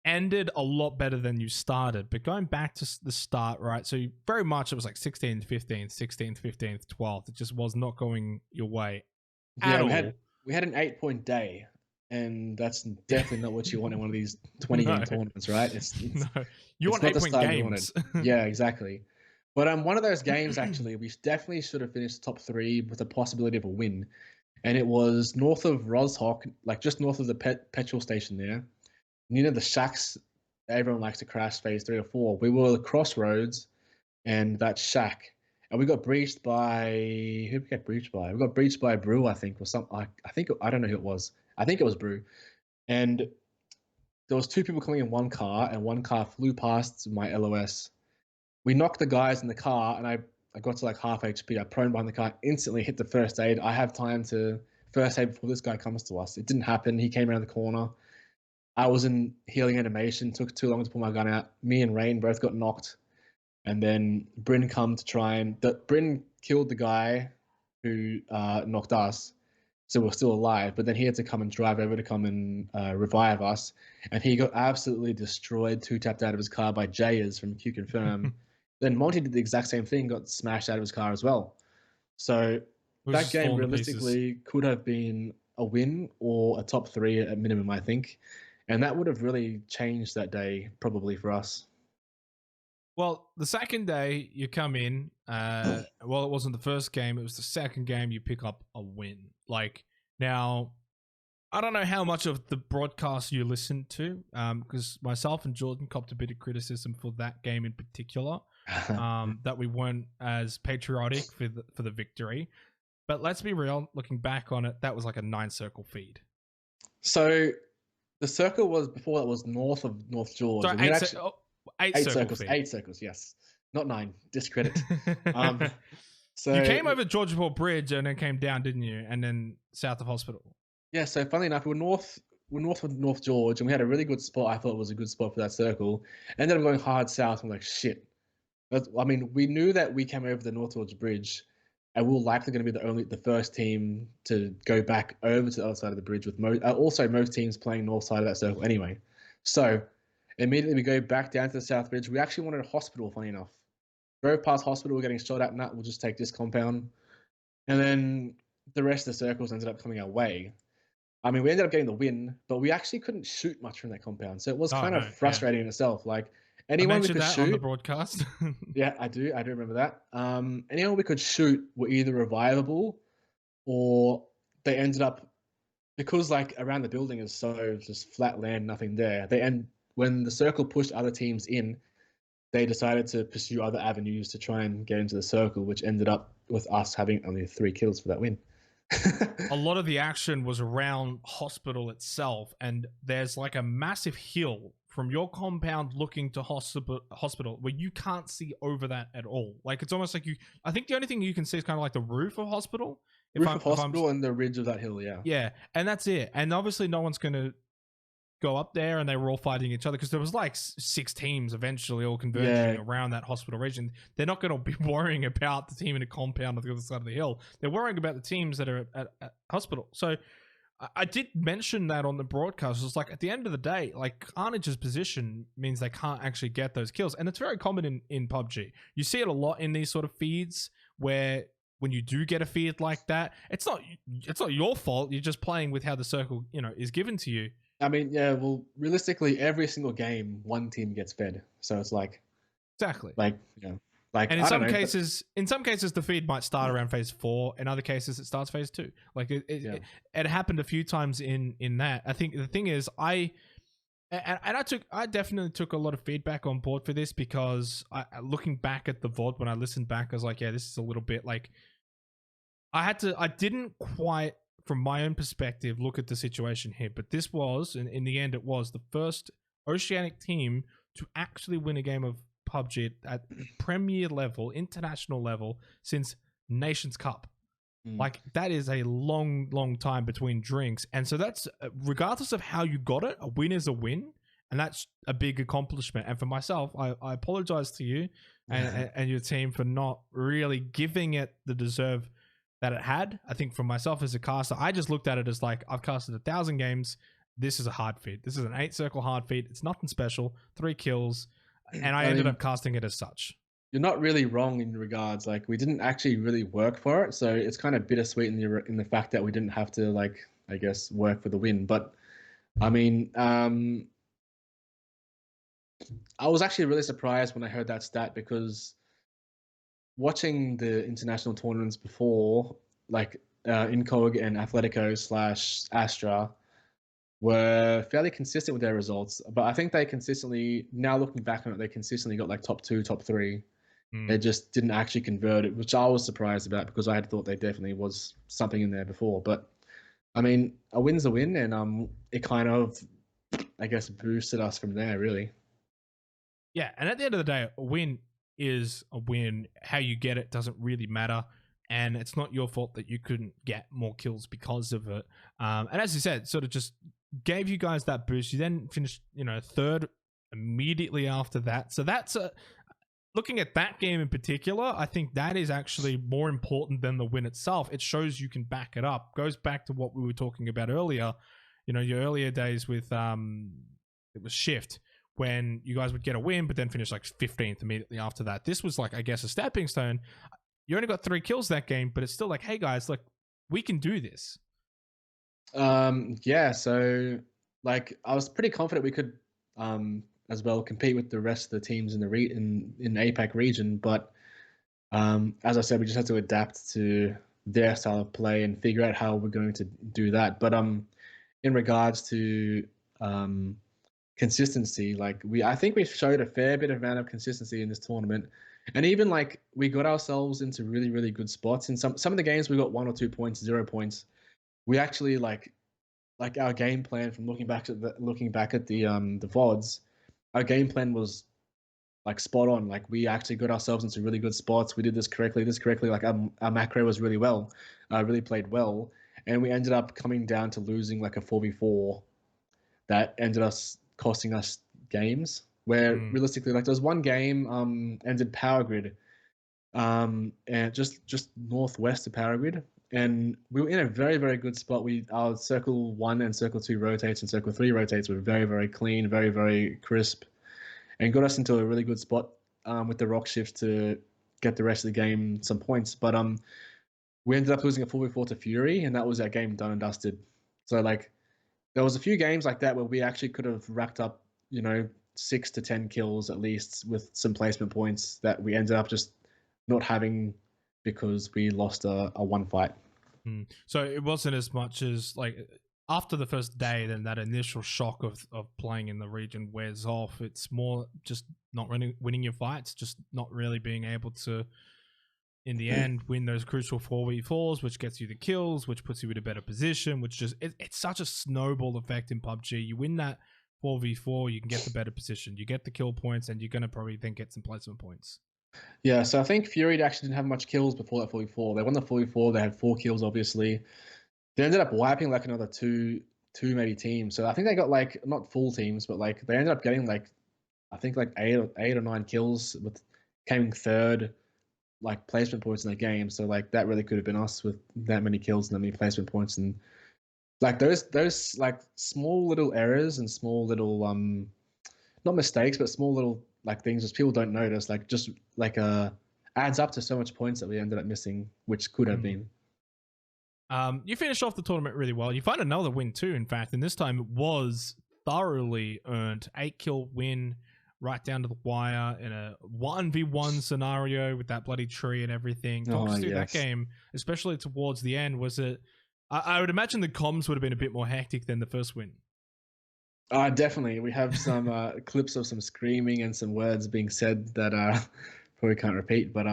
ended a lot better than you started. But going back to the start, right? So very much it was like 16th, 15th, 16th, 15th, 12th. It just was not going your way at all. We had an 8-point day, and that's definitely not what you want in one of these 20-game tournaments, right? No. You want 8-point games. Yeah, exactly. But one of those games, actually, we definitely should have finished top 3 with the possibility of a win. And it was north of Sanhok, like just north of the petrol station there. Near the shacks everyone likes to crash phase 3 or 4. We were at the crossroads and that shack. And we got breached by, who did we get breached by? We got breached by Brew, I think, or something. I don't know who it was. I think it was Brew. And there was 2 people coming in one car, and one car flew past my LOS. We knocked the guys in the car, and I got to like half HP. I prone behind the car, instantly hit the first aid. I have time to first aid before this guy comes to us. It didn't happen. He came around the corner. I was in healing animation, took too long to pull my gun out. Me and Rain both got knocked. And then Bryn come to try and... Bryn killed the guy who knocked us, so we're still alive. But then he had to come and drive over to come and revive us. And he got absolutely destroyed, 2-tapped out of his car by Jayers from Q Confirm. Then Monty did the exact same thing, got smashed out of his car as well. So that game realistically could have been a win or a top 3 at minimum, I think. And that would have really changed that day, probably, for us. Well, the second day you come in, well, it wasn't the first game, it was the second game, you pick up a win. Like, now, I don't know how much of the broadcast you listened to, because myself and Jordan copped a bit of criticism for that game in particular, that we weren't as patriotic for the victory. But let's be real, looking back on it, that was like a 9-circle feed. So the circle was, before that was north of North George. So 8 circles. 8 circles, yes. Not 9. Discredit. So you came over Georgeport Bridge and then came down, didn't you? And then south of Hospital. Yeah, so funnily enough, we're north of North George, and we had a really good spot. I thought it was a good spot for that circle. Ended up going hard south. I'm like, shit. I mean, we knew that we came over the North George Bridge, and we were likely going to be the first team to go back over to the other side of the bridge, with also most teams playing north side of that circle anyway. So immediately we go back down to the South Bridge. We actually wanted a hospital, funny enough. Drove past hospital, we're getting shot at, and that we'll just take this compound. And then the rest of the circles ended up coming our way. I mean, we ended up getting the win, but we actually couldn't shoot much from that compound. So it was kind of frustrating in itself. Like, anyone we could shoot on the broadcast. Yeah, I do remember that. Anyone we could shoot were either revivable, or they ended up, because like around the building is so just flat land, nothing there. When the circle pushed other teams in, they decided to pursue other avenues to try and get into the circle, which ended up with us having only 3 kills for that win. A lot of the action was around hospital itself, and there's like a massive hill from your compound looking to hospital where you can't see over that at all. Like, it's almost like I think the only thing you can see is kind of like the roof of hospital. Roof of hospital and the ridge of that hill, yeah. Yeah, and that's it. And obviously no one's going to go up there and they were all fighting each other, because there was like 6 teams eventually all converging around that hospital region. They're not going to be worrying about the team in a compound on the other side of the hill. They're worrying about the teams that are at hospital. So I did mention that on the broadcast. It's like, at the end of the day, like, Carnage's position means they can't actually get those kills. And it's very common in PUBG. You see it a lot in these sort of feeds where when you do get a feed like that, it's not your fault. You're just playing with how the circle, is given to you. I mean, yeah, well, realistically, every single game, one team gets fed. So it's like, exactly. Like, and in some cases, the feed might start around phase 4. In other cases, it starts phase 2. Like it happened a few times in that. I think the thing is, I definitely took a lot of feedback on board for this, because looking back at the VOD, when I listened back, I was like, yeah, this is a little bit like, I didn't quite, from my own perspective, look at the situation here, but this was, and in the end, it was the first Oceanic team to actually win a game of PUBG at Premier level, international level, since Nations Cup. Like, that is a long time between drinks. And so that's, regardless of how you got it, a win is a win. And that's a big accomplishment. And for myself, I apologize to you and your team for not really giving it the deserve that it had. I think for myself as a caster, I just looked at it as like, I've casted 1,000 games. This is a hard feed. This is an 8-circle hard feed. It's nothing special. 3 kills. And I ended up casting it as such. You're not really wrong in regards. Like, we didn't actually really work for it. So it's kind of bittersweet in the fact that we didn't have to, like, I guess, work for the win. But I mean, I was actually really surprised when I heard that stat, because watching the international tournaments before, like Incog and Atletico / Astra, were fairly consistent with their results. But I think they consistently, now looking back on it, they consistently got like top 2, top 3. They just didn't actually convert it, which I was surprised about, because I had thought there definitely was something in there before. But I mean, a win's a win, and it kind of, I guess, boosted us from there, really. Yeah, and at the end of the day, a win is a win. How you get it doesn't really matter, and it's not your fault that you couldn't get more kills because of it. And as you said, sort of just gave you guys that boost. You then finished, 3rd immediately after that. So that's looking at that game in particular, I think that is actually more important than the win itself. It shows you can back it up. Goes back to what we were talking about earlier. Your earlier days with it was Shift, when you guys would get a win, but then finish like 15th immediately after that. This was like, I guess, a stepping stone. You only got 3 kills that game, but it's still like, hey guys, like, we can do this. Yeah, so like, I was pretty confident we could as well compete with the rest of the teams in the in APAC region, but as I said, we just had to adapt to their style of play and figure out how we're going to do that. But in regards to consistency, like, I think we showed a fair bit of amount of consistency in this tournament, and even like, we got ourselves into really good spots. In some of the games, we got 1 or 2 points, 0 points. We actually like our game plan, from looking back at the VODs, our game plan was like spot on. Like, we actually got ourselves into really good spots. We did this correctly. Like, our macro was really played well, and we ended up coming down to losing like a 4v4 that ended us costing us games. Where realistically, like, there was one game ended Power Grid, and just northwest of Power Grid, and we were in a very good spot. Our circle 1 and circle 2 rotates and circle 3 rotates were very clean, very crisp, and got us into a really good spot with the rock shift to get the rest of the game some points. But we ended up losing a 4v4 to Fury, and that was our game done and dusted. So like, there was a few games like that where we actually could have racked up, 6 to 10 kills at least with some placement points that we ended up just not having because we lost a one fight. So it wasn't as much as like, after the first day, then that initial shock of playing in the region wears off. It's more just not winning your fights, just not really being able to, in the end, win those crucial 4v4s, which gets you the kills, which puts you in a better position, which just, it's such a snowball effect in PUBG. You win that 4v4, you can get the better position, you get the kill points, and you're going to probably then get some placement points. Yeah, so I think Fury actually didn't have much kills before that 4v4. They won the 4v4, they had 4 kills, obviously. They ended up wiping like another 2 two maybe teams. So I think they got like not full teams, but like they ended up getting like I think like eight or nine kills with came third like placement points in the game. So like that really could have been us with that many kills and that many placement points, and like those like small little errors and small little not mistakes but small little like things that people don't notice like just like adds up to so much points that we ended up missing, which could have been. You finished off the tournament really well. You find another win too, in fact, and this time it was thoroughly earned. 8-kill win right down to the wire in a 1v1 scenario with that bloody tree and everything. Talk us through that game, especially towards the end. Was it... I would imagine the comms would have been a bit more hectic than the first win. Definitely. We have some clips of some screaming and some words being said that probably can't repeat, but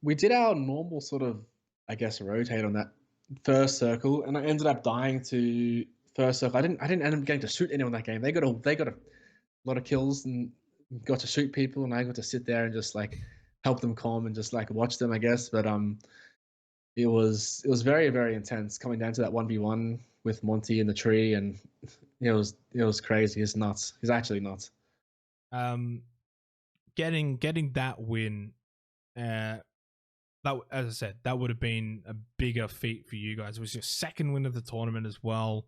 we did our normal sort of, I guess, rotate on that first circle, and I ended up dying to first circle. I didn't end up getting to shoot anyone that game. They got a lot of kills and got to shoot people, and I got to sit there and just like help them calm and just like watch them, I guess. But it was very, very intense coming down to that 1v1 with Monty in the tree, and it was crazy. He's nuts. He's actually nuts. Getting that win, that, as I said, that would have been a bigger feat for you guys. It was your second win of the tournament as well.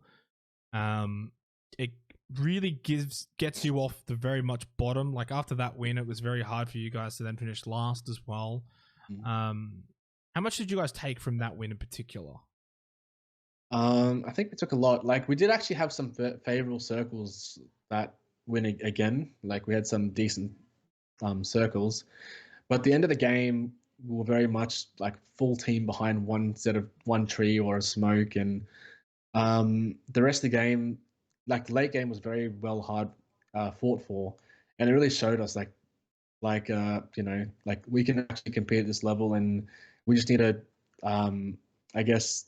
It really gets you off the very much bottom. Like after that win, it was very hard for you guys to then finish last as well. How much did you guys take from that win in particular? I think we took a lot. Like we did actually have some favorable circles that win again. Like we had some decent circles, but at the end of the game, we were very much like full team behind one set of one tree or a smoke, and the rest of the game, like the late game, was very well hard fought for, and it really showed us like you know, like we can actually compete at this level, and we just need to I guess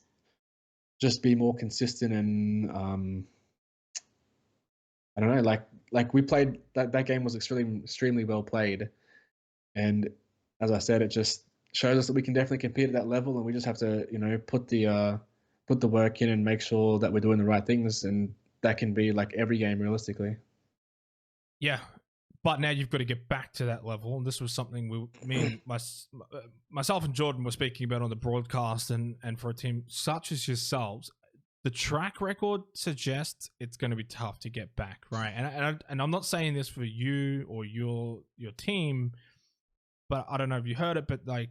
just be more consistent, and I don't know, like we played that game was extremely well played, and as I said, it just shows us that we can definitely compete at that level, and we just have to, you know, put the work in and make sure that we're doing the right things, and that can be like every game realistically. Yeah, but now you've got to get back to that level, and this was something myself and Jordan were speaking about on the broadcast, and for a team such as yourselves, the track record suggests it's going to be tough to get back, right? And I'm not saying this for you or your team, but I don't know if you heard it, but like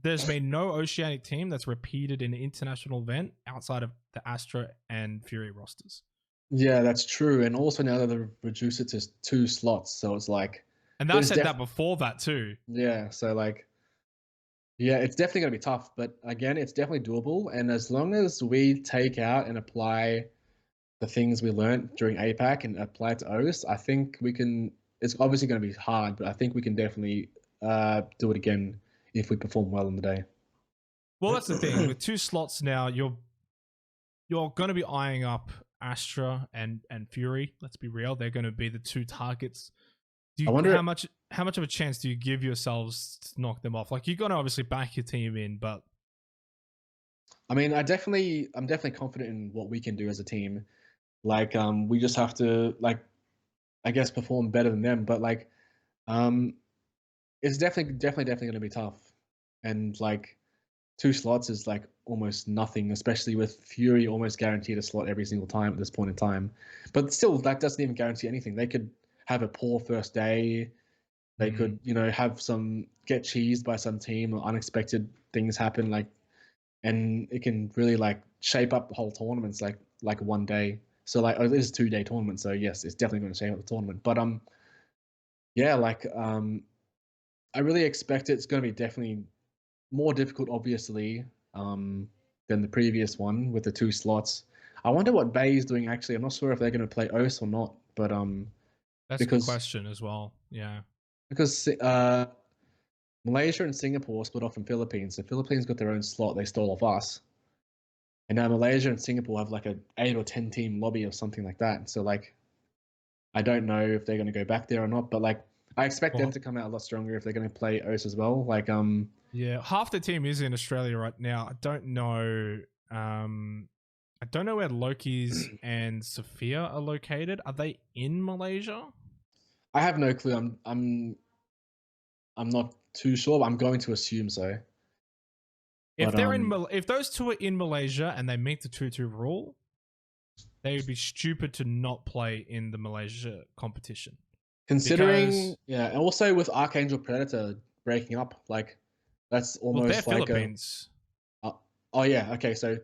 there's been no Oceanic team that's repeated in an international event outside of the Astra and Fury rosters. Yeah, that's true. And also now that they've reduced it to 2 slots, so it's like... And they said that before that too. Yeah, so like... Yeah, it's definitely going to be tough, but again, it's definitely doable. And as long as we take out and apply the things we learned during APAC and apply it to OCE, I think we can... It's obviously going to be hard, but I think we can definitely do it again if we perform well on the day. Well, that's the thing. With 2 slots now, you're going to be eyeing up Astra and Fury. Let's be real; they're going to be the 2 targets. I wonder how much of a chance do you give yourselves to knock them off? Like you're going to obviously back your team in, but I mean, I'm definitely confident in what we can do as a team. Like, we just have to, like, I guess, perform better than them. But like, it's definitely going to be tough, and like 2 slots is like almost nothing, especially with Fury almost guaranteed a slot every single time at this point in time. But still, that doesn't even guarantee anything. They could have a poor first day. They could, you know, get cheesed by some team, or unexpected things happen, like, and it can really like shape up the whole tournaments like one day. So like, it is a 2-day tournament, so yes, it's definitely going to shape up the tournament. But yeah, like I really expect it's going to be definitely more difficult, obviously, than the previous one with the 2 slots. I wonder what Bay is doing actually. I'm not sure if they're going to play OCE or not, but that's a good question as well. Yeah, because Malaysia and Singapore split off from Philippines. The Philippines got their own slot they stole off us, and now Malaysia and Singapore have like a 8 or 10 team lobby or something like that. So like, I don't know if they're going to go back there or not, but like, I expect them to come out a lot stronger if they're going to play OCE as well. Like, yeah, half the team is in Australia right now. I don't know I don't know where Loki's and Sophia are located. Are they in Malaysia? I have no clue. I'm not too sure, but I'm going to assume so. If But they're if those two are in Malaysia and they meet the 2-2 rule, they would be stupid to not play in the Malaysia competition. considering, yeah, and also with Archangel Predator breaking up, like that's almost they're like Philippines. oh yeah, okay, so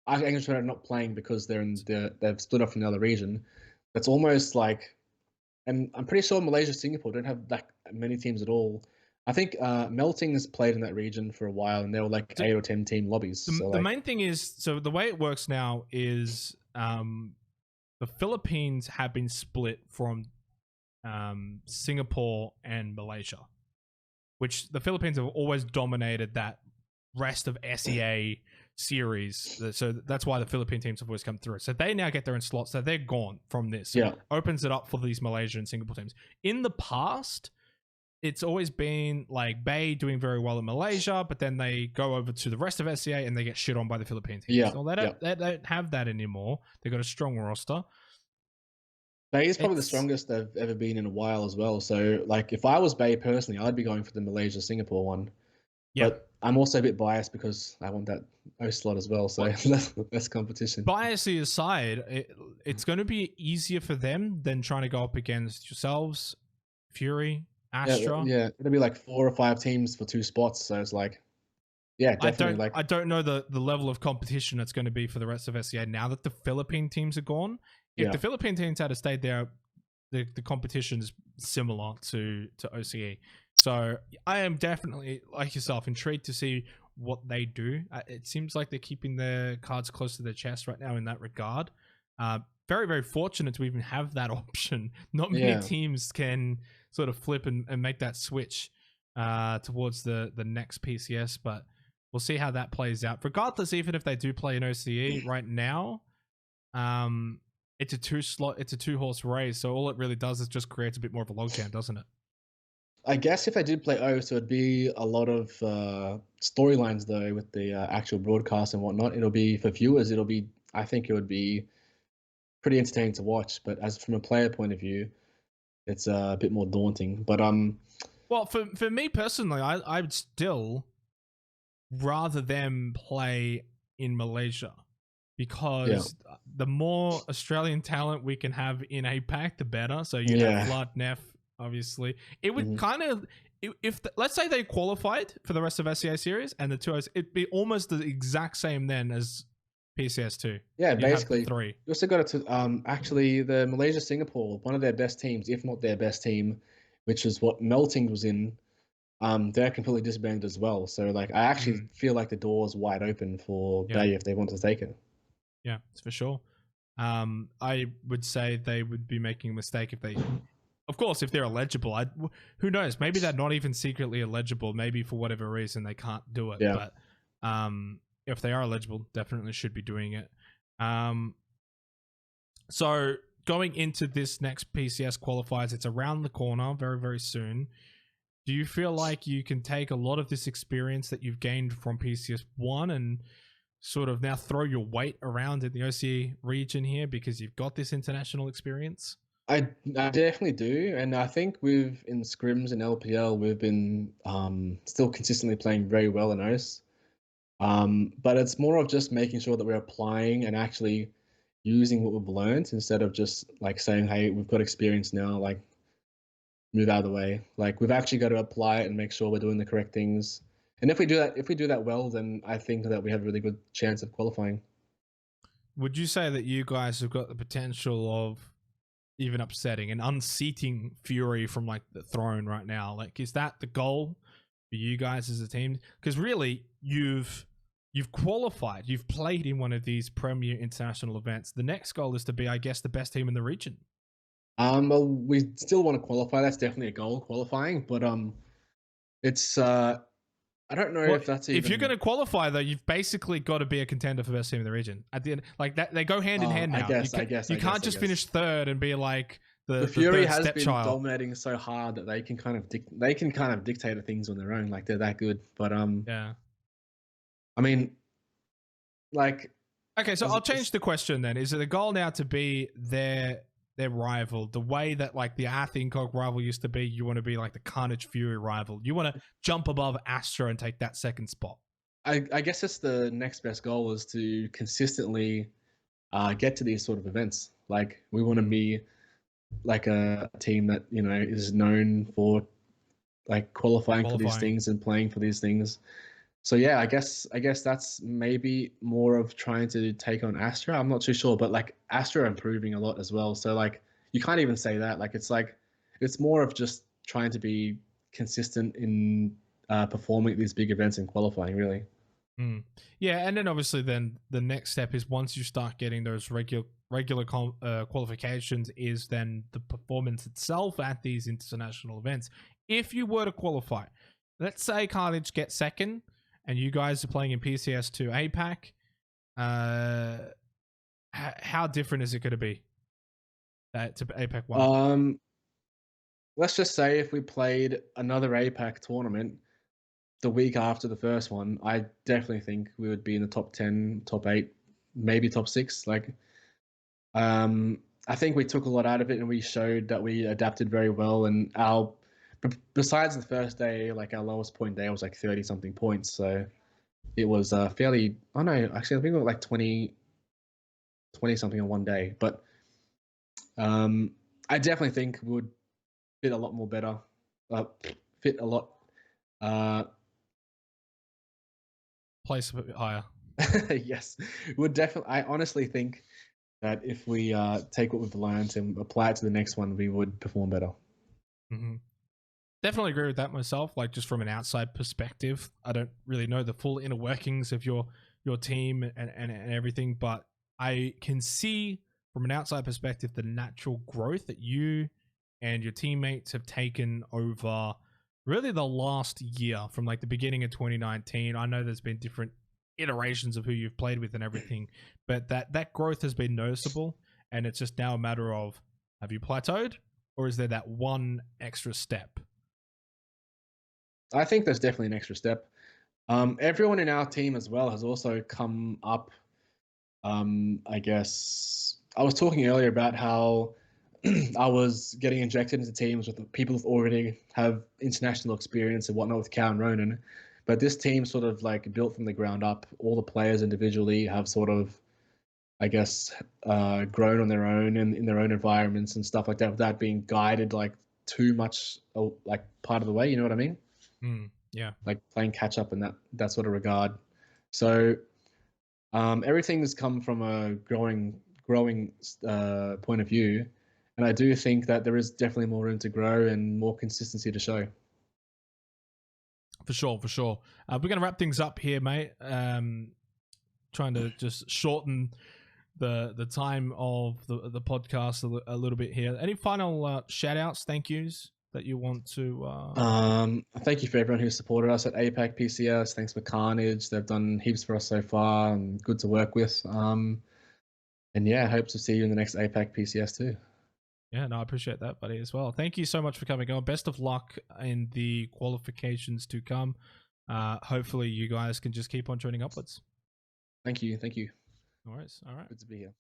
Archangel Predator not playing because they've split off from the other region. That's almost like, and I'm pretty sure Malaysia, Singapore don't have that many teams at all. I think Melting has played in that region for a while, and they were like 8 or 10 team lobbies. The main thing is, so the way it works now is the Philippines have been split from Singapore and Malaysia, which the Philippines have always dominated that rest of SEA series. So that's why the Philippine teams have always come through. So they now get their own slots. So they're gone from this. So it opens it up for these Malaysia and Singapore teams. In the past, it's always been like Bay doing very well in Malaysia, but then they go over to the rest of SEA and they get shit on by the Philippine teams. Yeah. So they don't have that anymore. They've got a strong roster. Bay is probably the strongest they've ever been in a while as well. So, like, if I was Bay personally, I'd be going for the Malaysia-Singapore one. Yeah. But I'm also a bit biased because I want that O slot as well. So less competition. Bias aside, it's going to be easier for them than trying to go up against yourselves, Fury, Astra. Yeah, it'll be like 4 or 5 teams for 2 spots. So it's like, yeah, definitely. I don't know the level of competition it's going to be for the rest of SEA now that the Philippine teams are gone. If the Philippine teams had stayed there, the competition is similar to OCE. So I am definitely, like yourself, intrigued to see what they do. It seems like they're keeping their cards close to their chest right now in that regard. Very, very fortunate to even have that option. Not many teams can sort of flip and make that switch towards the next PCS, but we'll see how that plays out. Regardless, even if they do play an OCE right now, it's a 2-horse race, so all it really does is just creates a bit more of a logjam, doesn't it? I guess if they did play O, so it'd be a lot of storylines though with the actual broadcast and whatnot. It'll be for viewers. I think it would be pretty entertaining to watch. But as from a player point of view, it's a bit more daunting. But well, for me personally, I would still rather them play in Malaysia because the more Australian talent we can have in APAC, the better. So you have Flood, Neff. Obviously, it would kind of, if let's say they qualified for the rest of SEA series and the 2Os, it'd be almost the exact same then as PCS2. Yeah, basically. 3. You also got to actually the Malaysia Singapore, one of their best teams, if not their best team, which is what Melting was in. They're completely disbanded as well. So like, I actually feel like the door's wide open for Bay if they want to take it. Yeah, it's for sure. I would say they would be making a mistake if they. Of course, if they're eligible, who knows? Maybe they're not even secretly eligible. Maybe for whatever reason they can't do it. Yeah. But if they are eligible, definitely should be doing it. So going into this next PCS qualifiers, it's around the corner, very, very soon. Do you feel like you can take a lot of this experience that you've gained from PCS1 and sort of now throw your weight around in the OCE region here because you've got this international experience? I definitely do, and I think in scrims and LPL we've been still consistently playing very well in OCE. But it's more of just making sure that we're applying and actually using what we've learned instead of just like saying, "Hey, we've got experience now, like move out of the way." Like we've actually got to apply it and make sure we're doing the correct things. And if we do that well, then I think that we have a really good chance of qualifying. Would you say that you guys have got the potential of even upsetting and unseating Fury from like the throne right now? Like, is that the goal for you guys as a team? Because really, you've qualified, you've played in one of these premier international events. The next goal is to be, I guess, the best team in the region. Well, we still want to qualify. That's definitely a goal, qualifying. But it's I don't know if that's even... If you're going to qualify, though, you've basically got to be a contender for best team in the region. At the end, like that, they go hand in hand now. I guess you can't just finish third and be like the Fury has been dominating so hard that they can kind of dictate things on their own. Like they're that good. But yeah, I mean, like Okay, so as- I'll change the question then. Is it a goal now to be their rival, the way that like the Athletic rival used to be? You want to be like the Carnage Fury rival. You want to jump above Astra and take that second spot. I guess it's the next best goal is to consistently get to these sort of events. Like we want to be like a team that is known for like qualifying for these things and playing for these things. So yeah, I guess that's maybe more of trying to take on Astra. I'm not too sure, but like Astra are improving a lot as well. So like you can't even say that. Like it's more of just trying to be consistent in performing at these big events and qualifying, really. Yeah, and then obviously then the next step is once you start getting those regular qualifications is then the performance itself at these international events. If you were to qualify, let's say Carnage gets second and you guys are playing in PCS2 APAC, how different is it going to be to APAC 1? Let's just say if we played another APAC tournament the week after the first one, I definitely think we would be in the top 10, top 8, maybe top 6. Like, I think we took a lot out of it and we showed that we adapted very well. And besides the first day, like our lowest point day was like 30 something points. So it was fairly, oh no, actually I think we were like 20 something on one day. But I definitely think we would fit a lot more better, fit a lot, place a bit higher. yes, would definitely. I honestly think that if we take what we've learned and apply it to the next one, we would perform better. Definitely agree with that myself. Like just from an outside perspective, I don't really know the full inner workings of your team and everything, but I can see from an outside perspective the natural growth that you and your teammates have taken over really the last year from like the beginning of 2019. I know there's been different iterations of who you've played with and everything, but that growth has been noticeable, and it's just now a matter of, have you plateaued or is there that one extra step? I think there's definitely an extra step. Everyone in our team as well has also come up. I guess I was talking earlier about how I was getting injected into teams with people who already have international experience and whatnot with Cal and Ronan. But this team sort of like built from the ground up. All the players individually have sort of, I guess, grown on their own and in their own environments and stuff like that without being guided like too much, like part of the way. You know what I mean? Yeah. Like playing catch up in that sort of regard. So everything has come from a growing point of view, and I do think that there is definitely more room to grow and more consistency to show. For sure. We're going to wrap things up here, mate. Trying to just shorten the time of the podcast a little bit here. Any final shout outs, thank yous that you want to Thank you for everyone who supported us at APAC PCS. Thanks for Carnage. They've done heaps for us so far and good to work with. And yeah, I hope to see you in the next APAC PCS too. Yeah, no, I appreciate that, buddy, as well. Thank you so much for coming on. Best of luck in the qualifications to come. Hopefully you guys can just keep on trending upwards. Thank you. No worries. All right. Good to be here.